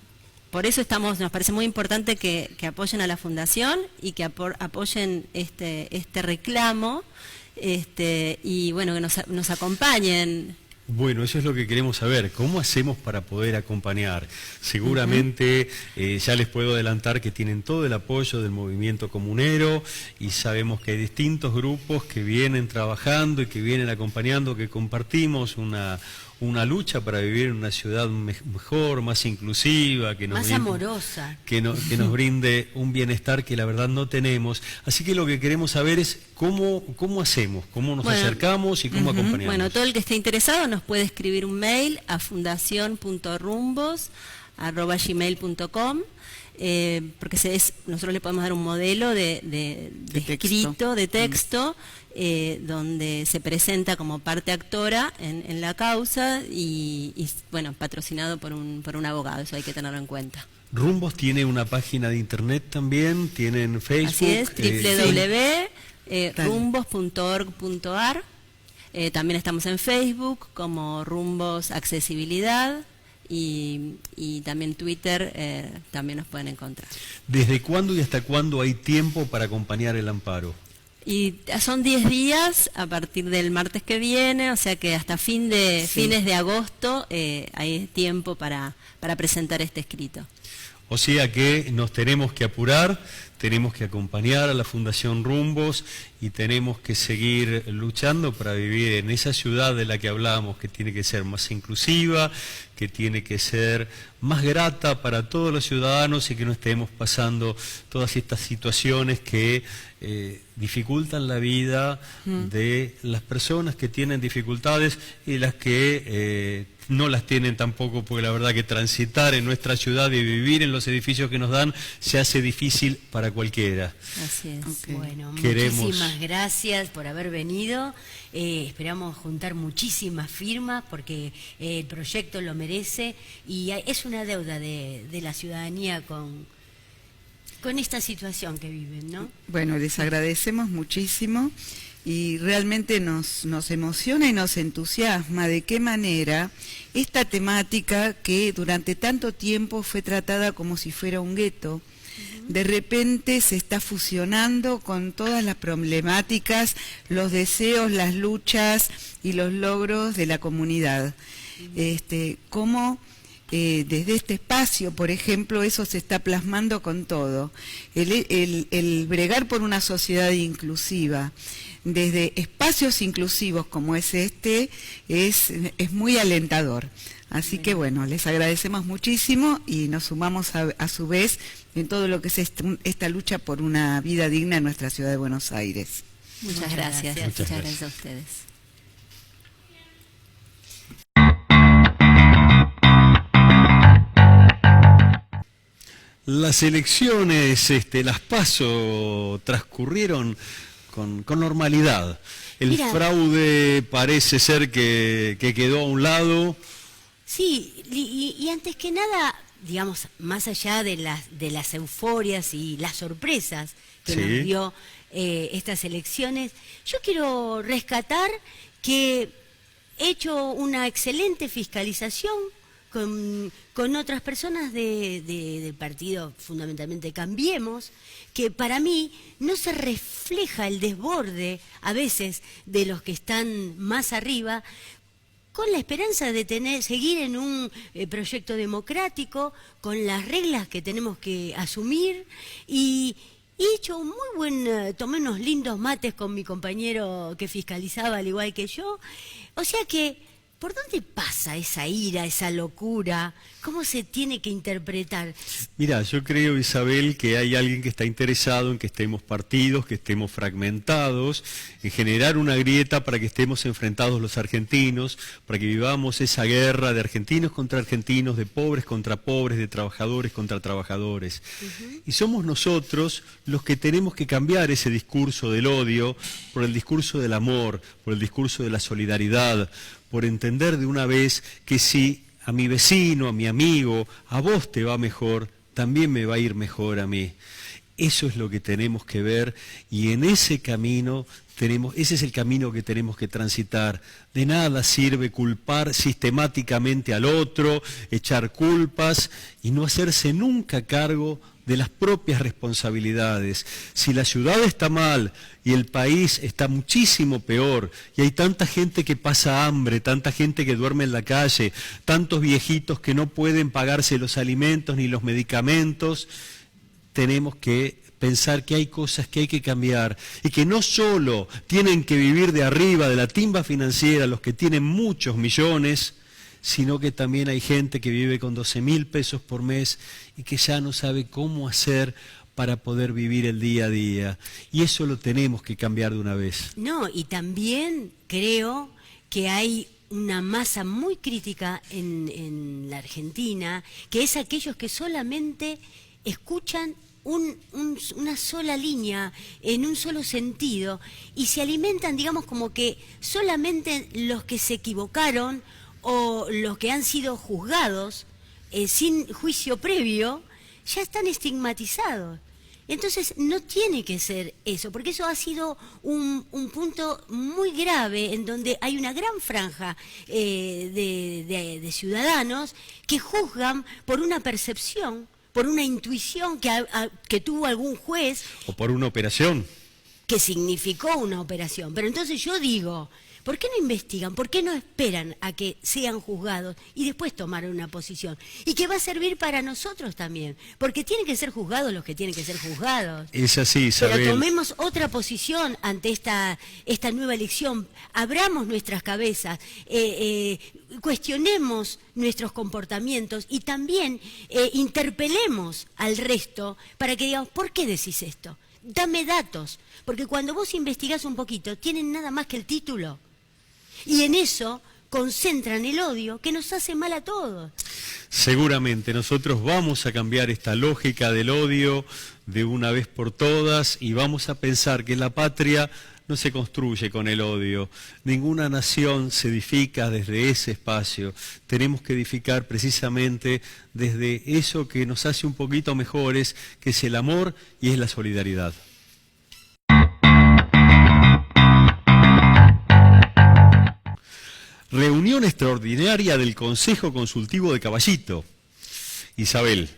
[SPEAKER 11] por eso nos parece muy importante que apoyen a la Fundación y que apoyen este reclamo y bueno, que nos acompañen.
[SPEAKER 2] Bueno, eso es lo que queremos saber. ¿Cómo hacemos para poder acompañar? Seguramente ya les puedo adelantar que tienen todo el apoyo del movimiento comunero y sabemos que hay distintos grupos que vienen trabajando y que vienen acompañando, que compartimos una lucha para vivir en una ciudad mejor, más inclusiva, que nos
[SPEAKER 3] más amorosa,
[SPEAKER 2] que nos brinde un bienestar que la verdad no tenemos. Así que lo que queremos saber es cómo hacemos, cómo nos acercamos y cómo acompañamos.
[SPEAKER 11] Bueno, todo el que esté interesado nos puede escribir un mail a fundacion.rumbos@gmail.com, porque nosotros le podemos dar un modelo de escrito, de texto, donde se presenta como parte actora en la causa y bueno, patrocinado por un abogado, eso hay que tenerlo en cuenta.
[SPEAKER 2] Rumbos tiene una página de internet también, tienen Facebook.
[SPEAKER 11] Así es, www.rumbos.org.ar. También estamos en Facebook como Rumbos Accesibilidad y también Twitter, también nos pueden encontrar.
[SPEAKER 2] ¿Desde cuándo y hasta cuándo hay tiempo para acompañar el amparo?
[SPEAKER 11] Y son 10 días a partir del martes que viene, o sea que hasta fines de agosto hay tiempo para presentar este escrito.
[SPEAKER 2] O sea que nos tenemos que apurar, tenemos que acompañar a la Fundación Rumbos y tenemos que seguir luchando para vivir en esa ciudad de la que hablábamos, que tiene que ser más inclusiva, que tiene que ser más grata para todos los ciudadanos y que no estemos pasando todas estas situaciones que dificultan la vida de las personas que tienen dificultades y las que no las tienen tampoco, porque la verdad que transitar en nuestra ciudad y vivir en los edificios que nos dan se hace difícil para cualquiera.
[SPEAKER 11] Así es.
[SPEAKER 3] Okay. Bueno, muchísimas gracias por haber venido. Esperamos juntar muchísimas firmas porque el proyecto lo merece y es una deuda de la ciudadanía con esta situación que viven, ¿no?
[SPEAKER 10] Bueno, les agradecemos muchísimo y realmente nos emociona y nos entusiasma de qué manera esta temática que durante tanto tiempo fue tratada como si fuera un gueto, de repente se está fusionando con todas las problemáticas, los deseos, las luchas y los logros de la comunidad. Cómo desde este espacio, por ejemplo, eso se está plasmando con todo. El bregar por una sociedad inclusiva, desde espacios inclusivos como es es muy alentador. Así que bueno, les agradecemos muchísimo y nos sumamos a su vez en todo lo que es esta lucha por una vida digna en nuestra ciudad de Buenos Aires.
[SPEAKER 11] Muchas gracias. Muchas gracias a ustedes.
[SPEAKER 2] Las elecciones, las PASO, transcurrieron con normalidad. El fraude parece ser que quedó a un lado.
[SPEAKER 3] Sí, y antes que nada, digamos, más allá de las euforias y las sorpresas que nos dio estas elecciones, yo quiero rescatar que he hecho una excelente fiscalización con otras personas del partido, fundamentalmente Cambiemos, que para mí no se refleja el desborde a veces de los que están más arriba, con la esperanza de seguir en un proyecto democrático, con las reglas que tenemos que asumir y he hecho tomé unos lindos mates con mi compañero que fiscalizaba al igual que yo, o sea que ¿Por dónde pasa esa ira, esa locura? ¿Cómo se tiene que interpretar?
[SPEAKER 2] Mira, yo creo, Isabel, que hay alguien que está interesado en que estemos partidos, que estemos fragmentados, en generar una grieta para que estemos enfrentados los argentinos, para que vivamos esa guerra de argentinos contra argentinos, de pobres contra pobres, de trabajadores contra trabajadores. Y somos nosotros los que tenemos que cambiar ese discurso del odio por el discurso del amor, por el discurso de la solidaridad, por entender de una vez que si a mi vecino, a mi amigo, a vos te va mejor, también me va a ir mejor a mí. Eso es lo que tenemos que ver y en ese camino ese es el camino que tenemos que transitar. De nada sirve culpar sistemáticamente al otro, echar culpas y no hacerse nunca cargo de las propias responsabilidades. Si la ciudad está mal y el país está muchísimo peor y hay tanta gente que pasa hambre, tanta gente que duerme en la calle, tantos viejitos que no pueden pagarse los alimentos ni los medicamentos, tenemos que pensar que hay cosas que hay que cambiar y que no solo tienen que vivir de arriba de la timba financiera los que tienen muchos millones, sino que también hay gente que vive con 12.000 pesos por mes y que ya no sabe cómo hacer para poder vivir el día a día. Y eso lo tenemos que cambiar de una vez.
[SPEAKER 3] No, y también creo que hay una masa muy crítica en la Argentina, que es aquellos que solamente escuchan una sola línea, en un solo sentido, y se alimentan, digamos, como que solamente los que se equivocaron o los que han sido juzgados sin juicio previo, ya están estigmatizados. Entonces no tiene que ser eso, porque eso ha sido un punto muy grave en donde hay una gran franja de ciudadanos que juzgan por una percepción, por una intuición que tuvo algún juez.
[SPEAKER 2] O por una operación.
[SPEAKER 3] Que significó una operación. Pero entonces yo digo, ¿por qué no investigan? ¿Por qué no esperan a que sean juzgados y después tomar una posición? Y que va a servir para nosotros también, porque tienen que ser juzgados los que tienen que ser juzgados.
[SPEAKER 2] Es así, Isabel.
[SPEAKER 3] Pero tomemos otra posición ante esta nueva elección, abramos nuestras cabezas, cuestionemos nuestros comportamientos y también interpelemos al resto para que digamos, ¿por qué decís esto? Dame datos, porque cuando vos investigás un poquito, tienen nada más que el título. Y en eso concentran el odio que nos hace mal a todos.
[SPEAKER 2] Seguramente nosotros vamos a cambiar esta lógica del odio de una vez por todas y vamos a pensar que la patria no se construye con el odio. Ninguna nación se edifica desde ese espacio. Tenemos que edificar precisamente desde eso que nos hace un poquito mejores, que es el amor y es la solidaridad. Reunión extraordinaria del Consejo Consultivo de Caballito. Isabel,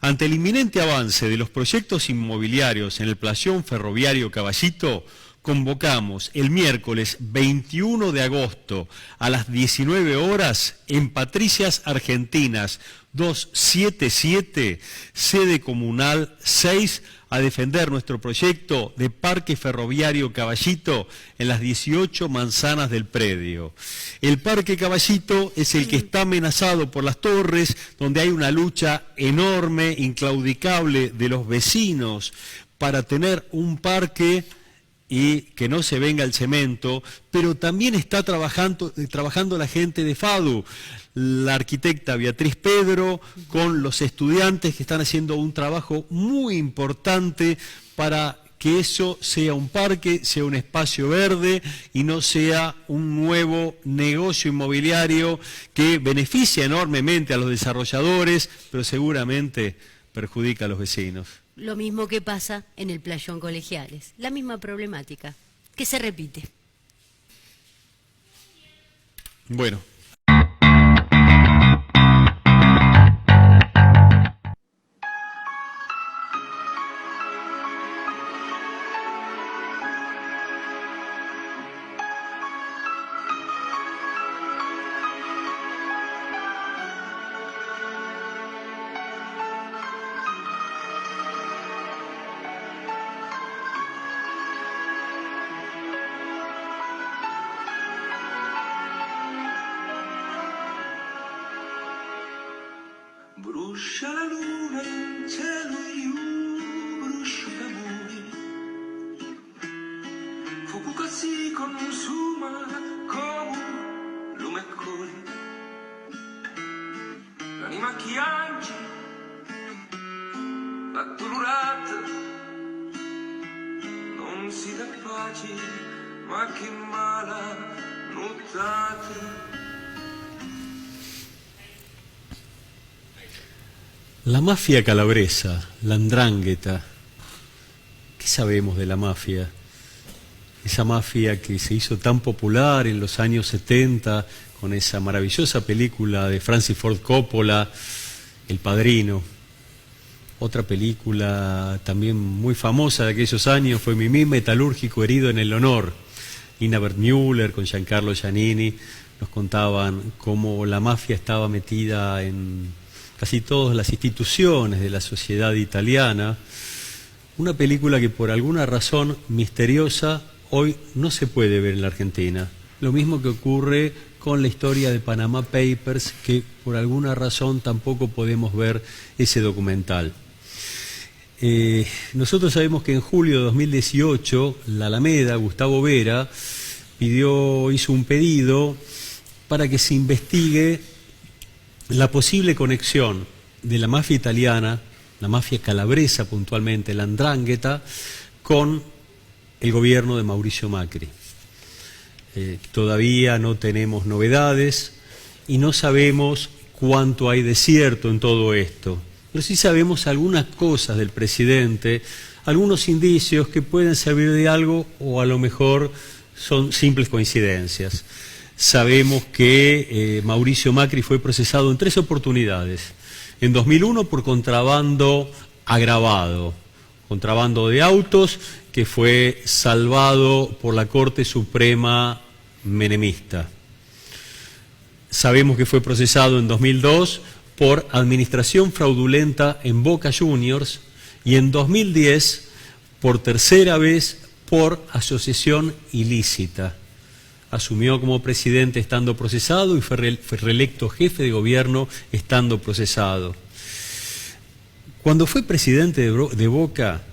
[SPEAKER 2] ante el inminente avance de los proyectos inmobiliarios en el playón ferroviario Caballito, convocamos el miércoles 21 de agosto a las 19 horas en Patricias Argentinas 277, sede comunal 6, a defender nuestro proyecto de Parque Ferroviario Caballito en las 18 manzanas del predio. El Parque Caballito es el que está amenazado por las torres, donde hay una lucha enorme, inclaudicable de los vecinos para tener un parque y que no se venga el cemento, pero también está trabajando la gente de FADU, la arquitecta Beatriz Pedro, con los estudiantes que están haciendo un trabajo muy importante para que eso sea un parque, sea un espacio verde y no sea un nuevo negocio inmobiliario que beneficia enormemente a los desarrolladores, pero seguramente perjudica a los vecinos.
[SPEAKER 3] Lo mismo que pasa en el playón Colegiales, la misma problemática, que se repite.
[SPEAKER 2] Bueno.
[SPEAKER 12] Bruscia la luna in cielo e io bruscio d'amore. Fuoco che si consuma come lume e cori. L'anima che piange, addolorata, non si dà pace, ma che mala nottata.
[SPEAKER 2] La mafia calabresa, la 'ndrangheta. ¿Qué sabemos de la mafia? Esa mafia que se hizo tan popular en los años 70 con esa maravillosa película de Francis Ford Coppola, El Padrino. Otra película también muy famosa de aquellos años fue Mimí Metalúrgico herido en el honor. Ina Wertmüller con Giancarlo Giannini nos contaban cómo la mafia estaba metida en casi todas las instituciones de la sociedad italiana. Una película que por alguna razón misteriosa hoy no se puede ver en la Argentina. Lo mismo que ocurre con la historia de Panama Papers, que por alguna razón tampoco podemos ver ese documental. Nosotros sabemos que en julio de 2018 la Alameda, Gustavo Vera, hizo un pedido para que se investigue la posible conexión de la mafia italiana, la mafia calabresa puntualmente, la 'ndrangheta, con el gobierno de Mauricio Macri. Todavía no tenemos novedades y no sabemos cuánto hay de cierto en todo esto, pero sí sabemos algunas cosas del presidente, algunos indicios que pueden servir de algo o a lo mejor son simples coincidencias. Sabemos que Mauricio Macri fue procesado en 3 oportunidades. En 2001 por contrabando agravado, contrabando de autos, que fue salvado por la Corte Suprema menemista. Sabemos que fue procesado en 2002 por administración fraudulenta en Boca Juniors y en 2010 por tercera vez por asociación ilícita. Asumió como presidente estando procesado y fue reelecto jefe de gobierno estando procesado. Cuando fue presidente de Boca,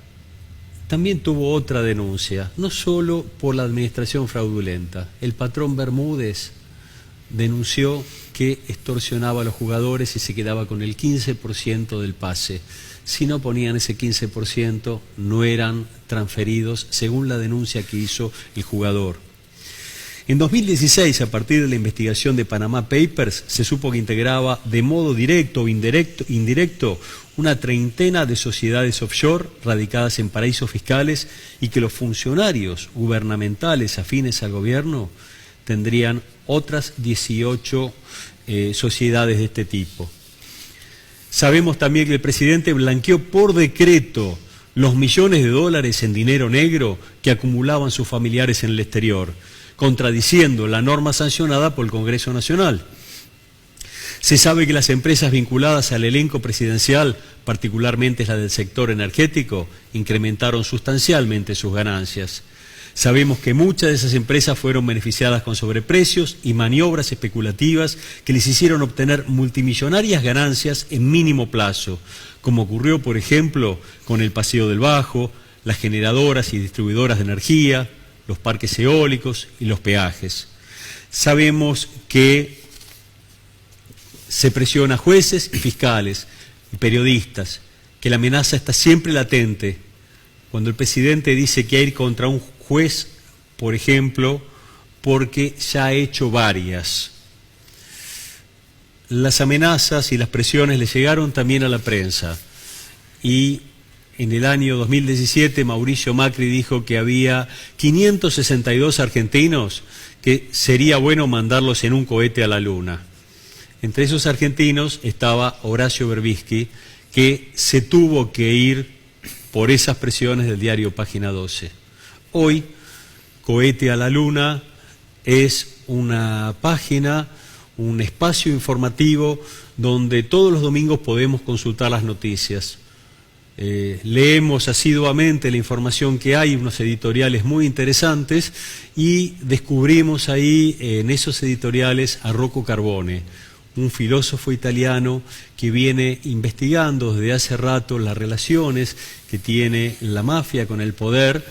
[SPEAKER 2] también tuvo otra denuncia, no solo por la administración fraudulenta. El patrón Bermúdez denunció que extorsionaba a los jugadores y se quedaba con el 15% del pase. Si no ponían ese 15%, no eran transferidos, según la denuncia que hizo el jugador. En 2016, a partir de la investigación de Panama Papers, se supo que integraba de modo directo o indirecto una treintena de sociedades offshore radicadas en paraísos fiscales y que los funcionarios gubernamentales afines al gobierno tendrían otras 18 sociedades de este tipo. Sabemos también que el presidente blanqueó por decreto los millones de dólares en dinero negro que acumulaban sus familiares en el exterior, contradiciendo la norma sancionada por el Congreso Nacional. Se sabe que las empresas vinculadas al elenco presidencial, particularmente las del sector energético, incrementaron sustancialmente sus ganancias. Sabemos que muchas de esas empresas fueron beneficiadas con sobreprecios y maniobras especulativas que les hicieron obtener multimillonarias ganancias en mínimo plazo, como ocurrió, por ejemplo, con el Paseo del Bajo, las generadoras y distribuidoras de energía, los parques eólicos y los peajes. Sabemos que se presiona a jueces y fiscales y periodistas, que la amenaza está siempre latente. Cuando el presidente dice que hay que ir contra un juez, por ejemplo, porque ya ha hecho varias. Las amenazas y las presiones le llegaron también a la prensa. Y en el año 2017 Mauricio Macri dijo que había 562 argentinos que sería bueno mandarlos en un cohete a la luna. Entre esos argentinos estaba Horacio Berbisky, que se tuvo que ir por esas presiones del diario Página 12. Hoy, Cohete a la Luna es una página, un espacio informativo donde todos los domingos podemos consultar las noticias. Leemos asiduamente la información que hay, unos editoriales muy interesantes, y descubrimos ahí en esos editoriales a Rocco Carbone, un filósofo italiano que viene investigando desde hace rato las relaciones que tiene la mafia con el poder,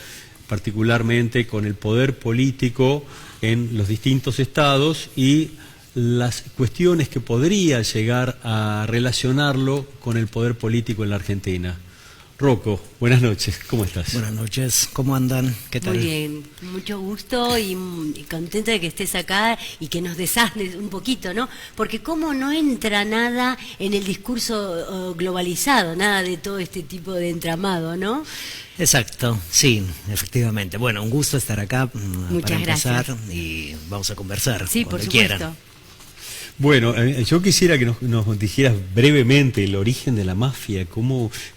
[SPEAKER 2] particularmente con el poder político en los distintos estados y las cuestiones que podría llegar a relacionarlo con el poder político en la Argentina. Rocco, buenas noches, ¿cómo estás?
[SPEAKER 13] Buenas noches, ¿cómo andan? ¿Qué tal?
[SPEAKER 3] Muy bien, mucho gusto y contenta de que estés acá y que nos desasnes un poquito, ¿no? Porque cómo no entra nada en el discurso globalizado, nada de todo este tipo de entramado, ¿no?
[SPEAKER 13] Exacto, sí, efectivamente. Bueno, un gusto estar acá para empezar
[SPEAKER 3] gracias.
[SPEAKER 13] Y vamos a conversar
[SPEAKER 3] Sí,
[SPEAKER 13] cuando
[SPEAKER 3] por
[SPEAKER 13] quieran.
[SPEAKER 3] supuesto.
[SPEAKER 2] Bueno, yo quisiera que nos dijeras brevemente el origen de la mafia,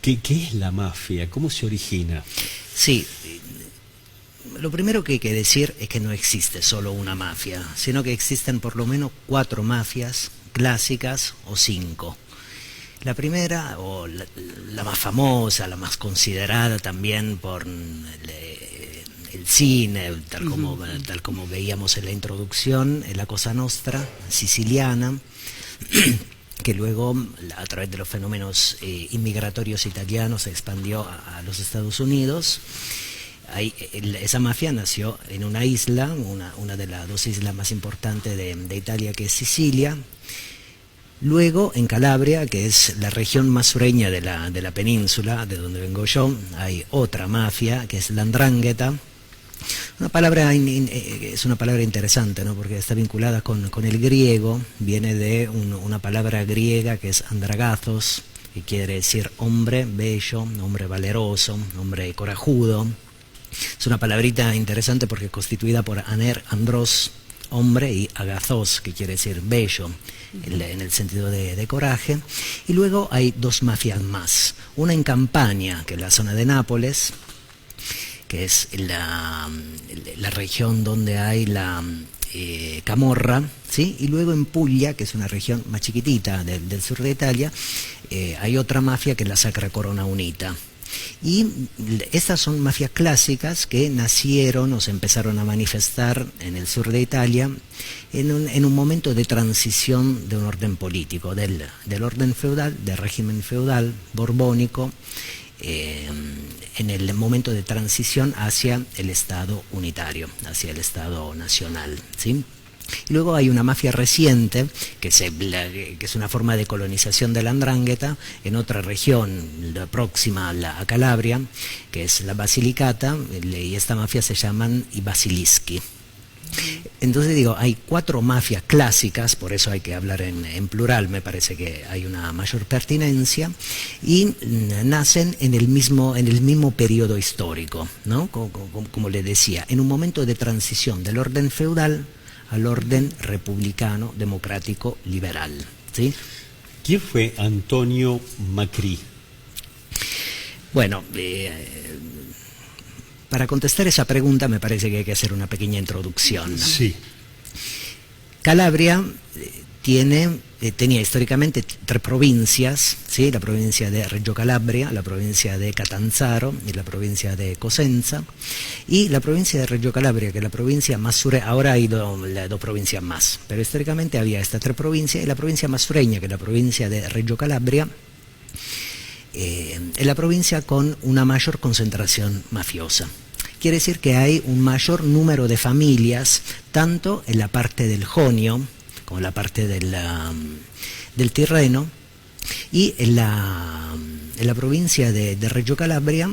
[SPEAKER 2] qué es la mafia, cómo se origina.
[SPEAKER 13] Sí, lo primero que hay que decir es que no existe solo una mafia, sino que existen por lo menos 4 mafias clásicas o 5. La primera, o la más famosa, la más considerada también por el cine, tal como veíamos en la introducción, es la Cosa Nostra siciliana, que luego a través de los fenómenos inmigratorios italianos se expandió a los Estados Unidos. Esa mafia nació en una isla, una de las 2 islas más importantes de Italia, que es Sicilia. Luego en Calabria, que es la región más sureña de la península, de donde vengo yo, hay otra mafia, que es la 'ndrangheta. Es una palabra interesante, ¿no? Porque está vinculada con el griego, viene de una palabra griega que es andragazos, que quiere decir hombre bello, hombre valeroso, hombre corajudo. Es una palabrita interesante porque es constituida por aner, andros, hombre, y agazos, que quiere decir bello, en el sentido de coraje. Y luego hay 2 mafias más, una en Campania, que es la zona de Nápoles, que es la región donde hay la camorra, ¿sí? Y luego en Puglia, que es una región más chiquitita del sur de Italia, hay otra mafia que es la Sacra Corona Unita. Y estas son mafias clásicas que nacieron o se empezaron a manifestar en el sur de Italia en un momento de transición de un orden político, del orden feudal, del régimen feudal borbónico, en el momento de transición hacia el Estado unitario, hacia el Estado nacional, ¿sí? Y luego hay una mafia reciente, que es una forma de colonización de la 'ndrangheta en otra región próxima a Calabria, que es la Basilicata, y esta mafia se llaman i Basilischi. Entonces digo, hay 4 mafias clásicas, por eso hay que hablar en plural, me parece que hay una mayor pertinencia, y nacen en el mismo periodo histórico, ¿no? Como le decía, en un momento de transición del orden feudal al orden republicano, democrático, liberal, ¿sí?
[SPEAKER 2] ¿Quién fue Antonio Macri?
[SPEAKER 13] Bueno, para contestar esa pregunta me parece que hay que hacer una pequeña introducción.
[SPEAKER 2] Sí.
[SPEAKER 13] Calabria tenía históricamente 3 provincias, ¿sí? La provincia de Reggio Calabria, la provincia de Catanzaro y la provincia de Cosenza. Y la provincia de Reggio Calabria, que es la provincia más sureña, ahora hay 2 provincias más, pero históricamente había estas 3 provincias, y la provincia más sureña, que es la provincia de Reggio Calabria, es la provincia con una mayor concentración mafiosa. Quiere decir que hay un mayor número de familias, tanto en la parte del Jonio, como en la parte del Tirreno, y en la provincia de Reggio Calabria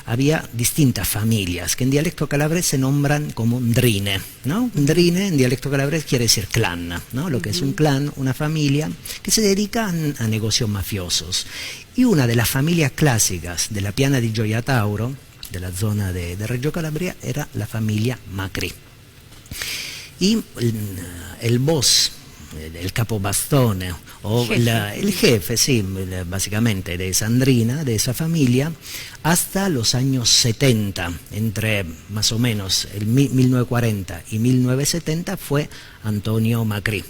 [SPEAKER 13] había distintas familias que en dialecto calabrés se nombran como ndrine, ¿no? Ndrine en dialecto calabrés quiere decir clan, ¿no? Lo que es un clan, una familia que se dedica a negocios mafiosos. Y una de las familias clásicas de la Piana di Gioia Tauro, de la zona de Reggio Calabria, era la familia Macri. Y el boss, el capobastone, o el jefe, sí, básicamente de esa andrina, de esa familia, hasta los años 70, entre más o menos el 1940 y 1970, fue Antonio Macri,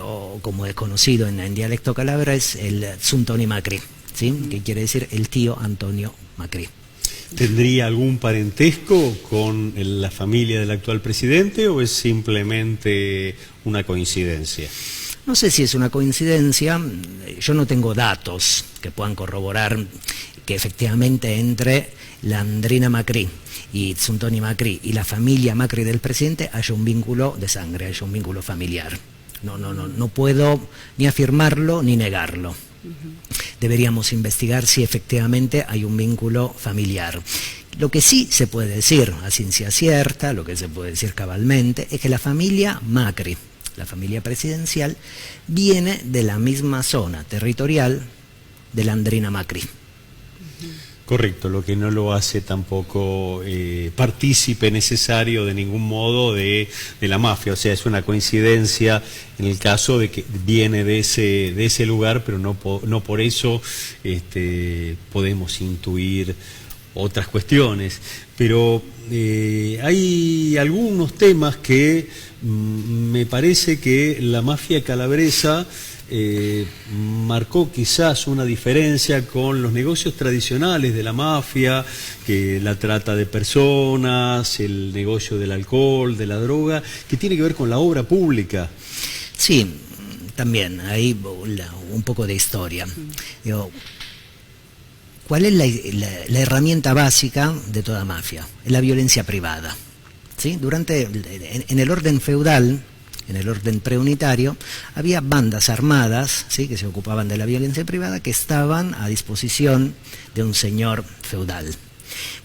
[SPEAKER 13] o como es conocido en dialecto calabrés, el Zuntoni Macri, ¿sí? Que quiere decir el tío Antonio Macri.
[SPEAKER 2] ¿Tendría algún parentesco con la familia del actual presidente o es simplemente una coincidencia?
[SPEAKER 13] No sé si es una coincidencia, yo no tengo datos que puedan corroborar que efectivamente entre la Andrina Macri y Tsuntoni Macri y la familia Macri del presidente haya un vínculo de sangre, haya un vínculo familiar. No puedo ni afirmarlo ni negarlo. Deberíamos investigar si efectivamente hay un vínculo familiar. Lo que sí se puede decir a ciencia cierta, lo que se puede decir cabalmente, es que la familia Macri, la familia presidencial, viene de la misma zona territorial de la Andrina Macri.
[SPEAKER 2] Correcto, lo que no lo hace tampoco partícipe necesario de ningún modo de la mafia. O sea, es una coincidencia en el caso de que viene de ese lugar, pero no por eso podemos intuir otras cuestiones. Pero hay algunos temas que me parece que la mafia calabresa marcó quizás una diferencia con los negocios tradicionales de la mafia, que la trata de personas, el negocio del alcohol, de la droga, que tiene que ver con la obra pública.
[SPEAKER 13] Sí, también hay un poco de historia. Digo, ¿cuál es la herramienta básica de toda mafia? Es la violencia privada. ¿Sí? En el orden feudal, en el orden preunitario, había bandas armadas, ¿sí?, que se ocupaban de la violencia privada, que estaban a disposición de un señor feudal.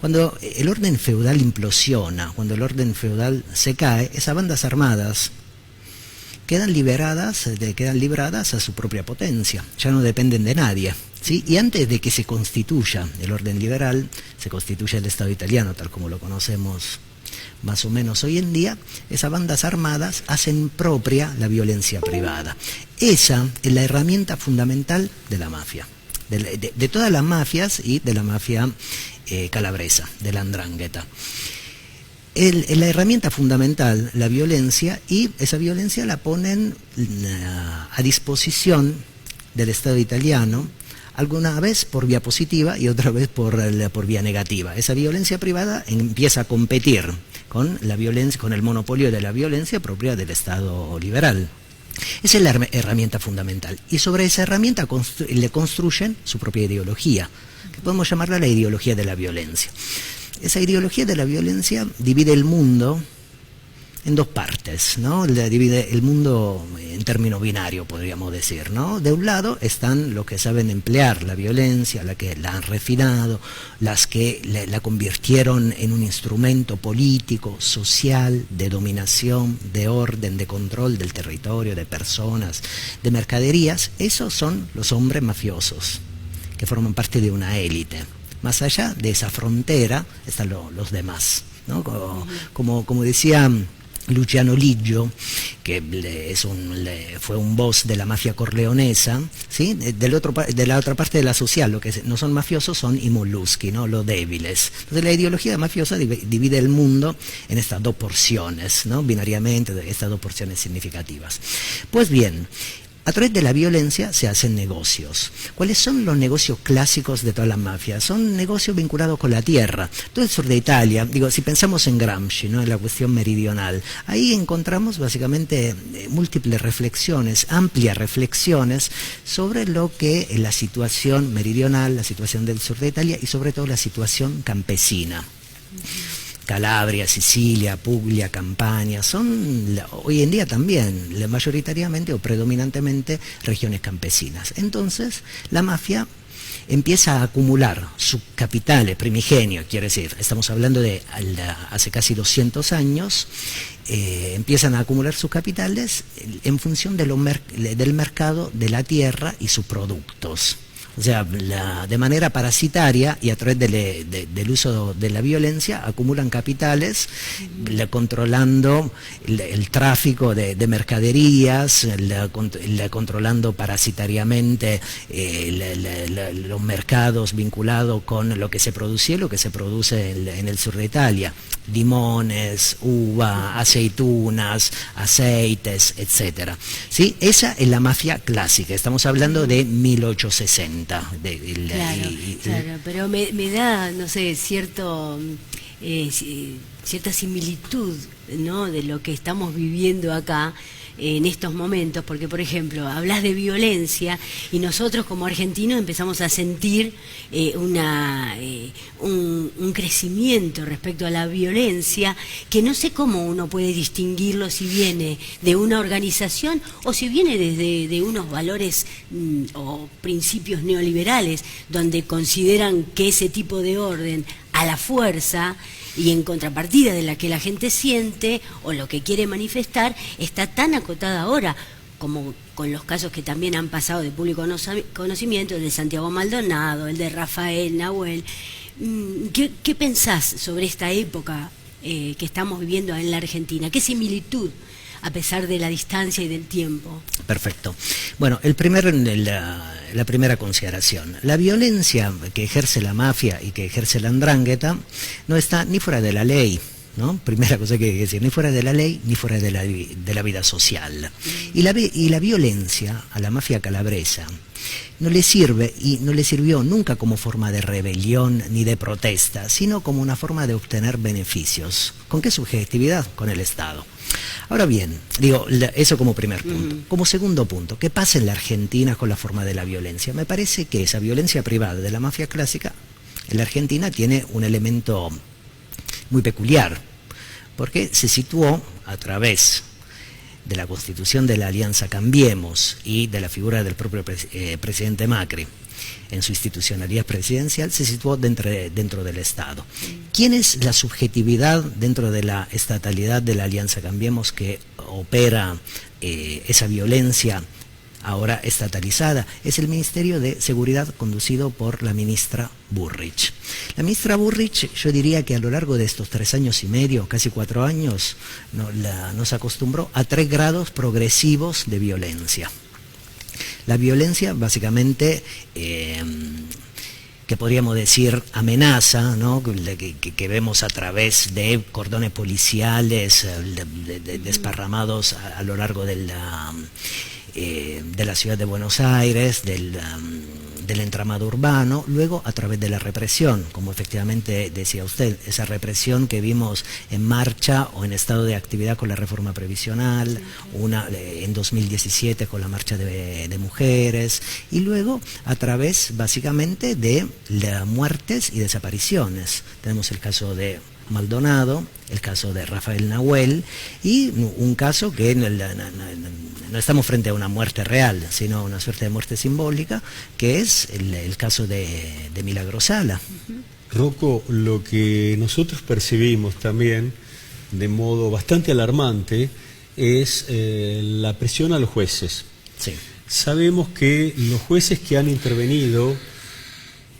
[SPEAKER 13] Cuando el orden feudal implosiona, cuando el orden feudal se cae, esas bandas armadas quedan libradas a su propia potencia, ya no dependen de nadie. ¿Sí? Y antes de que se constituya el orden liberal, se constituya el Estado italiano, tal como lo conocemos más o menos hoy en día, esas bandas armadas hacen propia la violencia privada. Esa es la herramienta fundamental de la mafia, de todas las mafias y de la mafia calabresa, de la 'ndrangheta. La herramienta fundamental, la violencia, y esa violencia la ponen a disposición del Estado italiano, alguna vez por vía positiva y otra vez por vía negativa. Esa violencia privada empieza a competir con la violencia, con el monopolio de la violencia propia del Estado liberal. Esa es la herramienta fundamental. Y sobre esa herramienta le construyen su propia ideología, que podemos llamarla la ideología de la violencia. Esa ideología de la violencia divide el mundo en dos partes, ¿no? Divide el mundo en término binario, podríamos decir, ¿no? De un lado están los que saben emplear la violencia, las que la han refinado, las que la convirtieron en un instrumento político, social, de dominación, de orden, de control del territorio, de personas, de mercaderías. Esos son los hombres mafiosos, que forman parte de una élite. Más allá de esa frontera están los demás, ¿no? Como decía Luciano Liggio, que fue un boss de la mafia corleonesa, ¿sí? De la otra parte de la social, lo que no son mafiosos son i molluschi, ¿no? Los débiles. Entonces la ideología mafiosa divide el mundo en estas dos porciones, ¿no? Binariamente, estas dos porciones significativas. Pues bien, a través de la violencia se hacen negocios. ¿Cuáles son los negocios clásicos de todas las mafias? Son negocios vinculados con la tierra. Todo el sur de Italia, si pensamos en Gramsci, ¿no?, en la cuestión meridional, ahí encontramos básicamente múltiples reflexiones, amplias reflexiones sobre lo que es la situación meridional, la situación del sur de Italia y sobre todo la situación campesina. Calabria, Sicilia, Puglia, Campania, son hoy en día también mayoritariamente o predominantemente regiones campesinas. Entonces la mafia empieza a acumular sus capitales primigenios, quiere decir, estamos hablando de hace casi 200 años, empiezan a acumular sus capitales en función del mercado de la tierra y sus productos. O sea, de manera parasitaria y a través del uso de la violencia acumulan capitales, controlando el tráfico de mercaderías, controlando parasitariamente los mercados vinculados con lo que se producía y lo que se produce en el sur de Italia. Limones, uva, aceitunas, aceites, etcétera. ¿Sí? Esa es la mafia clásica, estamos hablando de 1860.
[SPEAKER 3] Claro, pero me da, no sé, cierto cierta similitud, ¿no?, de lo que estamos viviendo acá en estos momentos, porque por ejemplo hablas de violencia y nosotros como argentinos empezamos a sentir un crecimiento respecto a la violencia, que no sé cómo uno puede distinguirlo, si viene de una organización o si viene desde de unos valores o principios neoliberales, donde consideran que ese tipo de orden a la fuerza y en contrapartida de la que la gente siente o lo que quiere manifestar está tan acotada ahora, como con los casos que también han pasado de público conocimiento, el de Santiago Maldonado, el de Rafael Nahuel. ¿Qué pensás sobre esta época que estamos viviendo en la Argentina? ¿Qué similitud, a pesar de la distancia y del tiempo?
[SPEAKER 13] Perfecto. Bueno, la primera consideración. La violencia que ejerce la mafia y que ejerce la 'ndrangheta no está ni fuera de la ley, ¿no? Primera cosa que hay que decir, ni fuera de la ley ni fuera de la vida social. Y la violencia a la mafia calabresa no le sirve y no le sirvió nunca como forma de rebelión ni de protesta, sino como una forma de obtener beneficios. ¿Con qué subjetividad? Con el Estado. Ahora bien, digo, eso como primer punto. Como segundo punto, ¿qué pasa en la Argentina con la forma de la violencia? Me parece que esa violencia privada de la mafia clásica en la Argentina tiene un elemento muy peculiar, porque se situó a través de la constitución de la Alianza Cambiemos y de la figura del propio presidente Macri en su institucionalidad presidencial, se situó dentro del Estado. ¿Quién es la subjetividad dentro de la estatalidad de la Alianza Cambiemos que opera esa violencia ahora estatalizada? Es el Ministerio de Seguridad conducido por la ministra Burrich. La ministra Burrich, yo diría que a lo largo de estos 3 años y medio, casi 4 años, nos acostumbró a 3 grados progresivos de violencia. La violencia básicamente que podríamos decir amenaza, ¿no?, que vemos a través de cordones policiales desparramados a lo largo de la ciudad de Buenos Aires, del entramado urbano, luego a través de la represión, como efectivamente decía usted, esa represión que vimos en marcha o en estado de actividad con la reforma previsional, una en 2017 con la marcha de mujeres, y luego a través básicamente de las muertes y desapariciones. Tenemos el caso de Maldonado, el caso de Rafael Nahuel y un caso que no estamos frente a una muerte real, sino una suerte de muerte simbólica, que es el caso de Milagro Sala.
[SPEAKER 2] Rocco, lo que nosotros percibimos también de modo bastante alarmante es la presión a los jueces.
[SPEAKER 13] Sí.
[SPEAKER 2] Sabemos que los jueces que han intervenido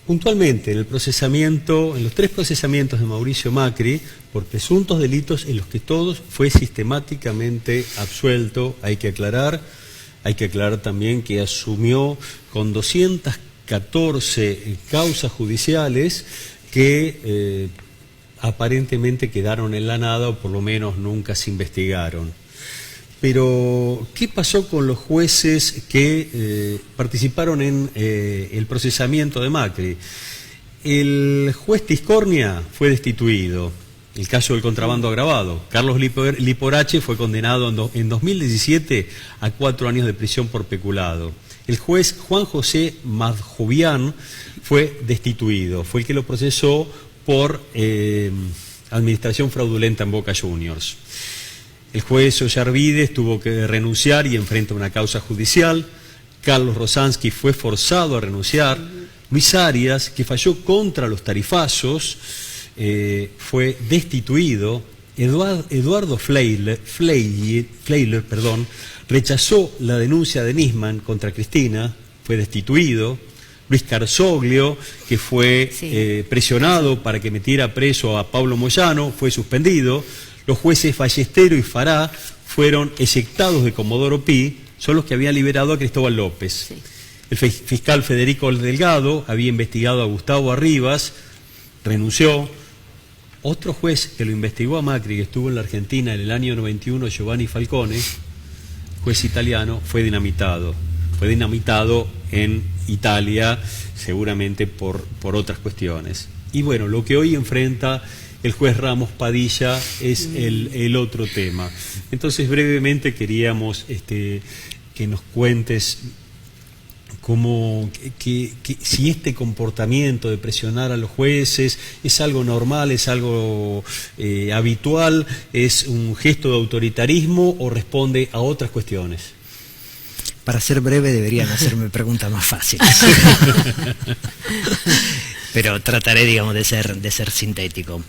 [SPEAKER 2] puntualmente en el procesamiento, en los 3 procesamientos de Mauricio Macri por presuntos delitos en los que todos fue sistemáticamente absuelto, hay que aclarar también que asumió con 214 causas judiciales que aparentemente quedaron en la nada o por lo menos nunca se investigaron. Pero, ¿qué pasó con los jueces que participaron en el procesamiento de Macri? El juez Tiscornia fue destituido, el caso del contrabando agravado. Carlos Liporache fue condenado en 2017 a 4 años de prisión por peculado. El juez Juan José Madjovian fue destituido, fue el que lo procesó por administración fraudulenta en Boca Juniors. El juez Ollarvides tuvo que renunciar y enfrenta una causa judicial. Carlos Rosansky fue forzado a renunciar. Luis Arias, que falló contra los tarifazos, fue destituido. Eduardo Fleiler, rechazó la denuncia de Nisman contra Cristina, fue destituido. Luis Carzoglio, que fue presionado para que metiera preso a Pablo Moyano, fue suspendido. Los jueces Ballestero y Fará fueron eyectados de Comodoro Pi, son los que habían liberado a Cristóbal López. Sí. El fiscal Federico Delgado había investigado a Gustavo Arribas, renunció. Otro juez que lo investigó a Macri, que estuvo en la Argentina en el año 91, Giovanni Falcone, juez italiano, fue dinamitado. Fue dinamitado en Italia, seguramente por otras cuestiones. Y bueno, lo que hoy enfrenta el juez Ramos Padilla es el otro tema. Entonces, brevemente queríamos que nos cuentes como si este comportamiento de presionar a los jueces es algo normal, es algo habitual, es un gesto de autoritarismo o responde a otras cuestiones.
[SPEAKER 13] Para ser breve deberían hacerme preguntas más fáciles. Pero trataré, digamos, de ser sintético.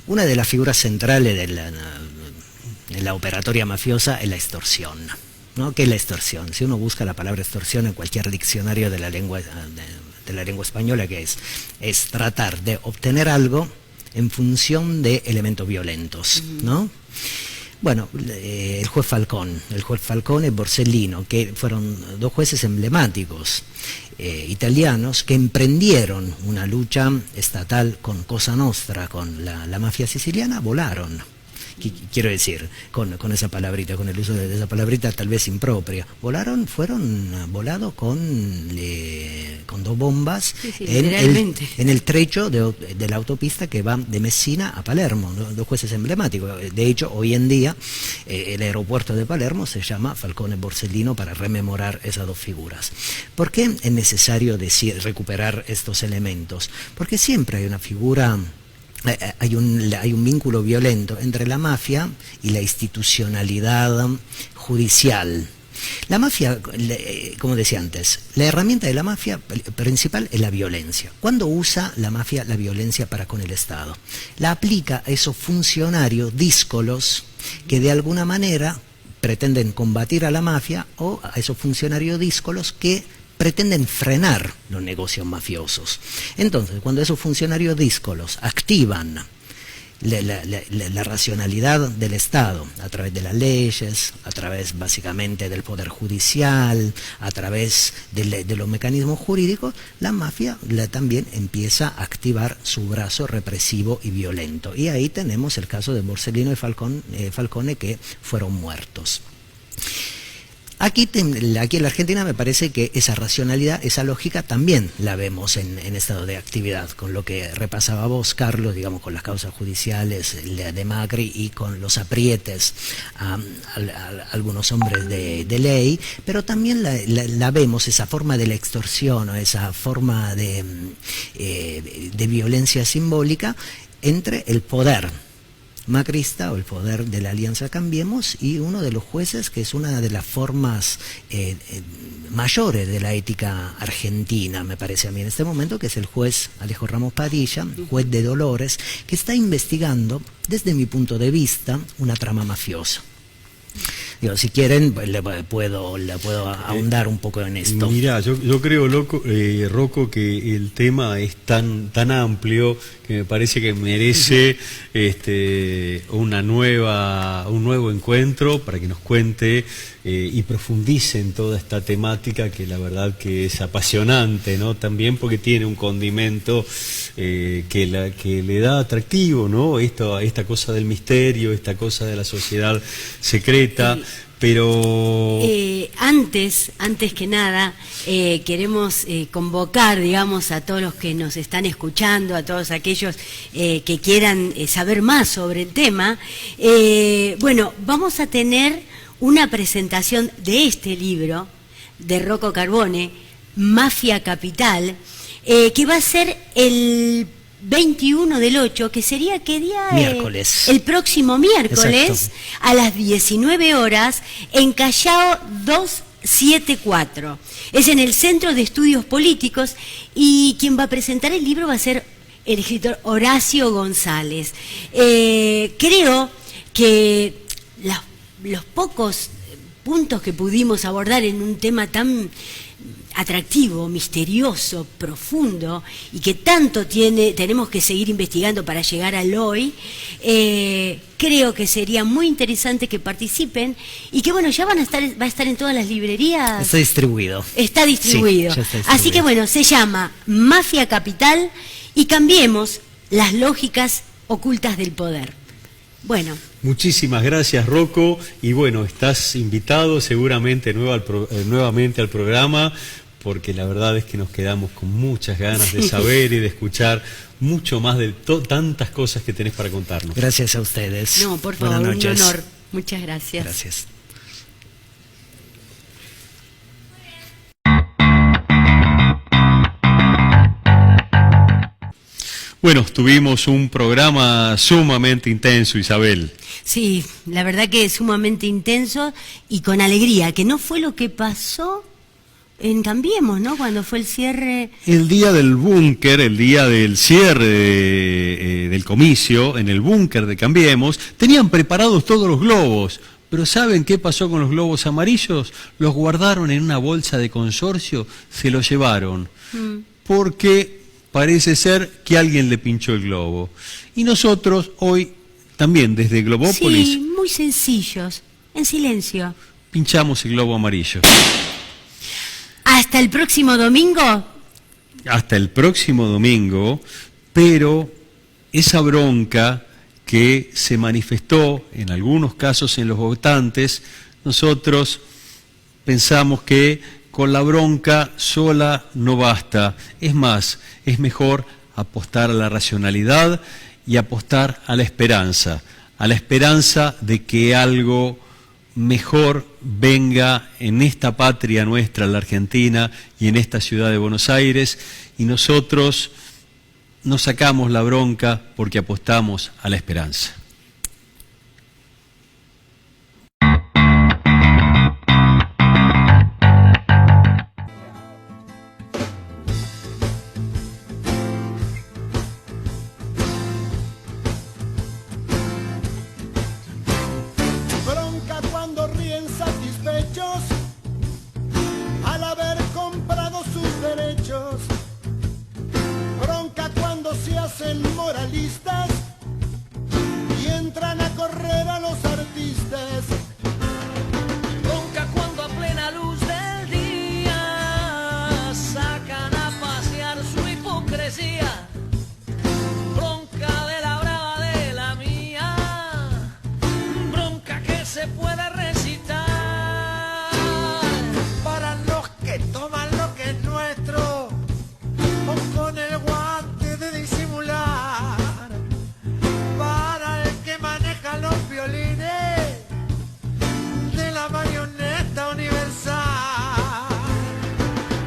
[SPEAKER 13] Una de las figuras centrales de la operatoria mafiosa es la extorsión, ¿no? ¿Qué es la extorsión? Si uno busca la palabra extorsión en cualquier diccionario de la lengua española, ¿qué es? Es tratar de obtener algo en función de elementos violentos, ¿no? Bueno, el juez Falcón y Borsellino, que fueron dos jueces emblemáticos italianos que emprendieron una lucha estatal con Cosa Nostra, con la mafia siciliana, volaron. Quiero decir, con esa palabrita, con el uso de esa palabrita tal vez impropia, fueron volados con dos bombas en el trecho de la autopista que va de Messina a Palermo, dos jueces emblemáticos. De hecho, hoy en día el aeropuerto de Palermo se llama Falcone Borsellino para rememorar esas dos figuras. ¿Por qué es necesario recuperar estos elementos? Porque siempre hay una figura... Hay un vínculo violento entre la mafia y la institucionalidad judicial. La mafia, como decía antes, la herramienta de la mafia principal es la violencia. ¿Cuándo usa la mafia la violencia para con el Estado? La aplica a esos funcionarios díscolos que de alguna manera pretenden combatir a la mafia, o a esos funcionarios díscolos que pretenden frenar los negocios mafiosos. Entonces, cuando esos funcionarios díscolos activan la racionalidad del Estado a través de las leyes, a través básicamente del poder judicial, a través de los mecanismos jurídicos, la mafia también empieza a activar su brazo represivo y violento. Y ahí tenemos el caso de Borsellino y Falcone, que fueron muertos. Aquí en la Argentina me parece que esa racionalidad, esa lógica también la vemos en estado de actividad, con lo que repasaba vos, Carlos, digamos, con las causas judiciales de Macri y con los aprietes a algunos hombres de ley, pero también la vemos, esa forma de la extorsión o esa forma de violencia simbólica entre el poder macrista o el poder de la Alianza Cambiemos y uno de los jueces que es una de las formas mayores de la ética argentina, me parece a mí en este momento, que es el juez Alejo Ramos Padilla, juez de Dolores, que está investigando, desde mi punto de vista, una trama mafiosa. Digo, si quieren, pues le puedo ahondar un poco en esto.
[SPEAKER 2] Mira, yo creo, Rocco, que el tema es tan amplio que me parece que merece un nuevo encuentro para que nos cuente y profundice en toda esta temática, que la verdad que es apasionante, ¿no? También porque tiene un condimento que le da atractivo, ¿no? Esta cosa del misterio, esta cosa de la sociedad secreta. Pero
[SPEAKER 3] antes que nada queremos convocar, digamos, a todos los que nos están escuchando, a todos aquellos que quieran saber más sobre el tema. Bueno, vamos a tener una presentación de este libro de Rocco Carbone, Mafia Capital, que va a ser el 21 del 8, que sería ¿qué día?
[SPEAKER 13] Miércoles.
[SPEAKER 3] El próximo miércoles.
[SPEAKER 13] Exacto.
[SPEAKER 3] A las 19 horas en Callao 274. Es en el Centro de Estudios Políticos y quien va a presentar el libro va a ser el escritor Horacio González. Creo que los pocos puntos que pudimos abordar en un tema tan atractivo, misterioso, profundo y que tanto tenemos que seguir investigando para llegar al hoy, creo que sería muy interesante que participen y que bueno, ya va a estar en todas las librerías.
[SPEAKER 13] Está distribuido.
[SPEAKER 3] Está distribuido.
[SPEAKER 13] Sí, ya está distribuido.
[SPEAKER 3] Así que bueno, se llama Mafia Capital y cambiemos las lógicas ocultas del poder. Bueno.
[SPEAKER 2] Muchísimas gracias, Rocco, y bueno, estás invitado seguramente nuevamente al programa porque la verdad es que nos quedamos con muchas ganas de saber y de escuchar mucho más de tantas cosas que tenés para contarnos.
[SPEAKER 13] Gracias a ustedes.
[SPEAKER 3] No, por favor,
[SPEAKER 13] Buenas noches.
[SPEAKER 3] un honor. Muchas gracias.
[SPEAKER 13] Gracias.
[SPEAKER 2] Bueno, tuvimos un programa sumamente intenso, Isabel.
[SPEAKER 3] Sí, la verdad que es sumamente intenso y con alegría, que no fue lo que pasó en Cambiemos, ¿no? Cuando fue el cierre.
[SPEAKER 2] El día del búnker, el día del cierre del comicio, en el búnker de Cambiemos, tenían preparados todos los globos. Pero ¿saben qué pasó con los globos amarillos? Los guardaron en una bolsa de consorcio, se los llevaron. Porque parece ser que alguien le pinchó el globo. Y nosotros hoy, también desde Globópolis,
[SPEAKER 3] Sí, muy sencillos, en silencio.
[SPEAKER 2] pinchamos el globo amarillo.
[SPEAKER 3] Hasta el próximo domingo.
[SPEAKER 2] Hasta el próximo domingo, pero esa bronca que se manifestó en algunos casos en los votantes, nosotros pensamos que con la bronca sola no basta. Es más, es mejor apostar a la racionalidad y apostar a la esperanza de que algo mejor venga en esta patria nuestra, la Argentina, y en esta ciudad de Buenos Aires, y nosotros nos sacamos la bronca porque apostamos a la esperanza.
[SPEAKER 14] Bronca cuando ríen satisfechos al haber comprado sus derechos. Bronca cuando se hacen moralistas y entran a correr a los artistas.
[SPEAKER 12] Bronca cuando a plena luz del día sacan a pasear su hipocresía. Bronca de la brava de la mía, bronca que se puede recitar.
[SPEAKER 14] Para los que toman lo que es nuestro o con el guante de disimular. Para el que maneja los violines de la marioneta universal.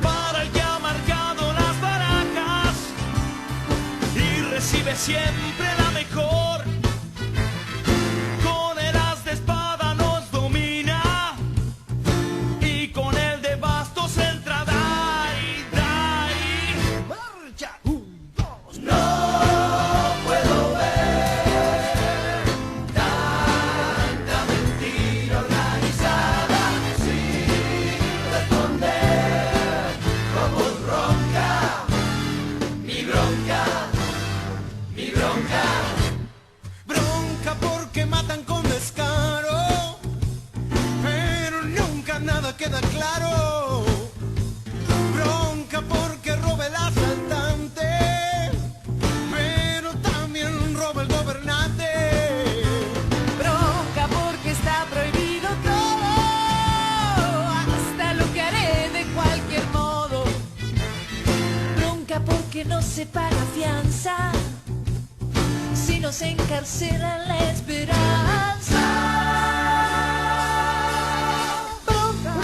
[SPEAKER 12] Para el que ha marcado las barajas y recibe siempre la mejor. Con el as de espada nos domina y con el de bastos entra dai, dai.
[SPEAKER 14] Marcha.
[SPEAKER 12] No puedo ver tanta mentira organizada sin responder como bronca, mi bronca, mi bronca.
[SPEAKER 14] Bronca porque matan con descaro, pero nunca nada queda claro. Bronca porque roba el asaltante, pero también roba el gobernante.
[SPEAKER 15] Bronca porque está prohibido todo, hasta lo que haré de cualquier modo. Bronca porque no se paga fianza, si no se encarcela la esperanza. Bronca,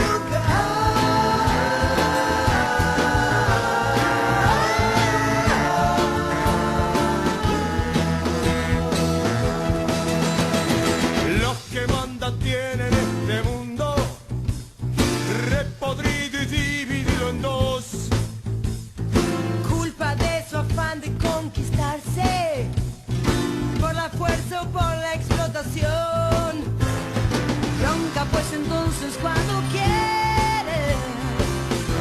[SPEAKER 14] Los que mandan tienen este mundo repodrido y dividido en dos.
[SPEAKER 15] culpa de su afán de conquistarse por la fuerza o por la explotación. Bronca pues entonces cuando quiere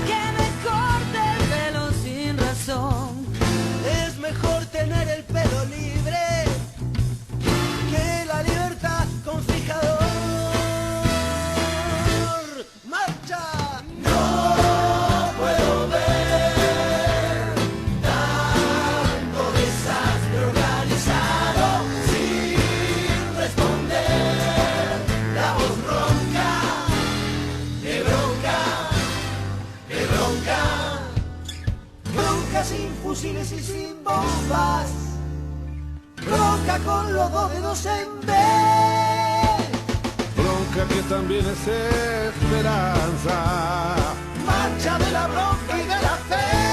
[SPEAKER 15] que me corte el pelo sin razón.
[SPEAKER 14] Es mejor tener el pelo libre que la libertad con fijador. alegres y sin bombas. Bronca con los dos dedos en B.
[SPEAKER 16] Bronca que también es esperanza.
[SPEAKER 14] Marcha de la bronca y de la fe.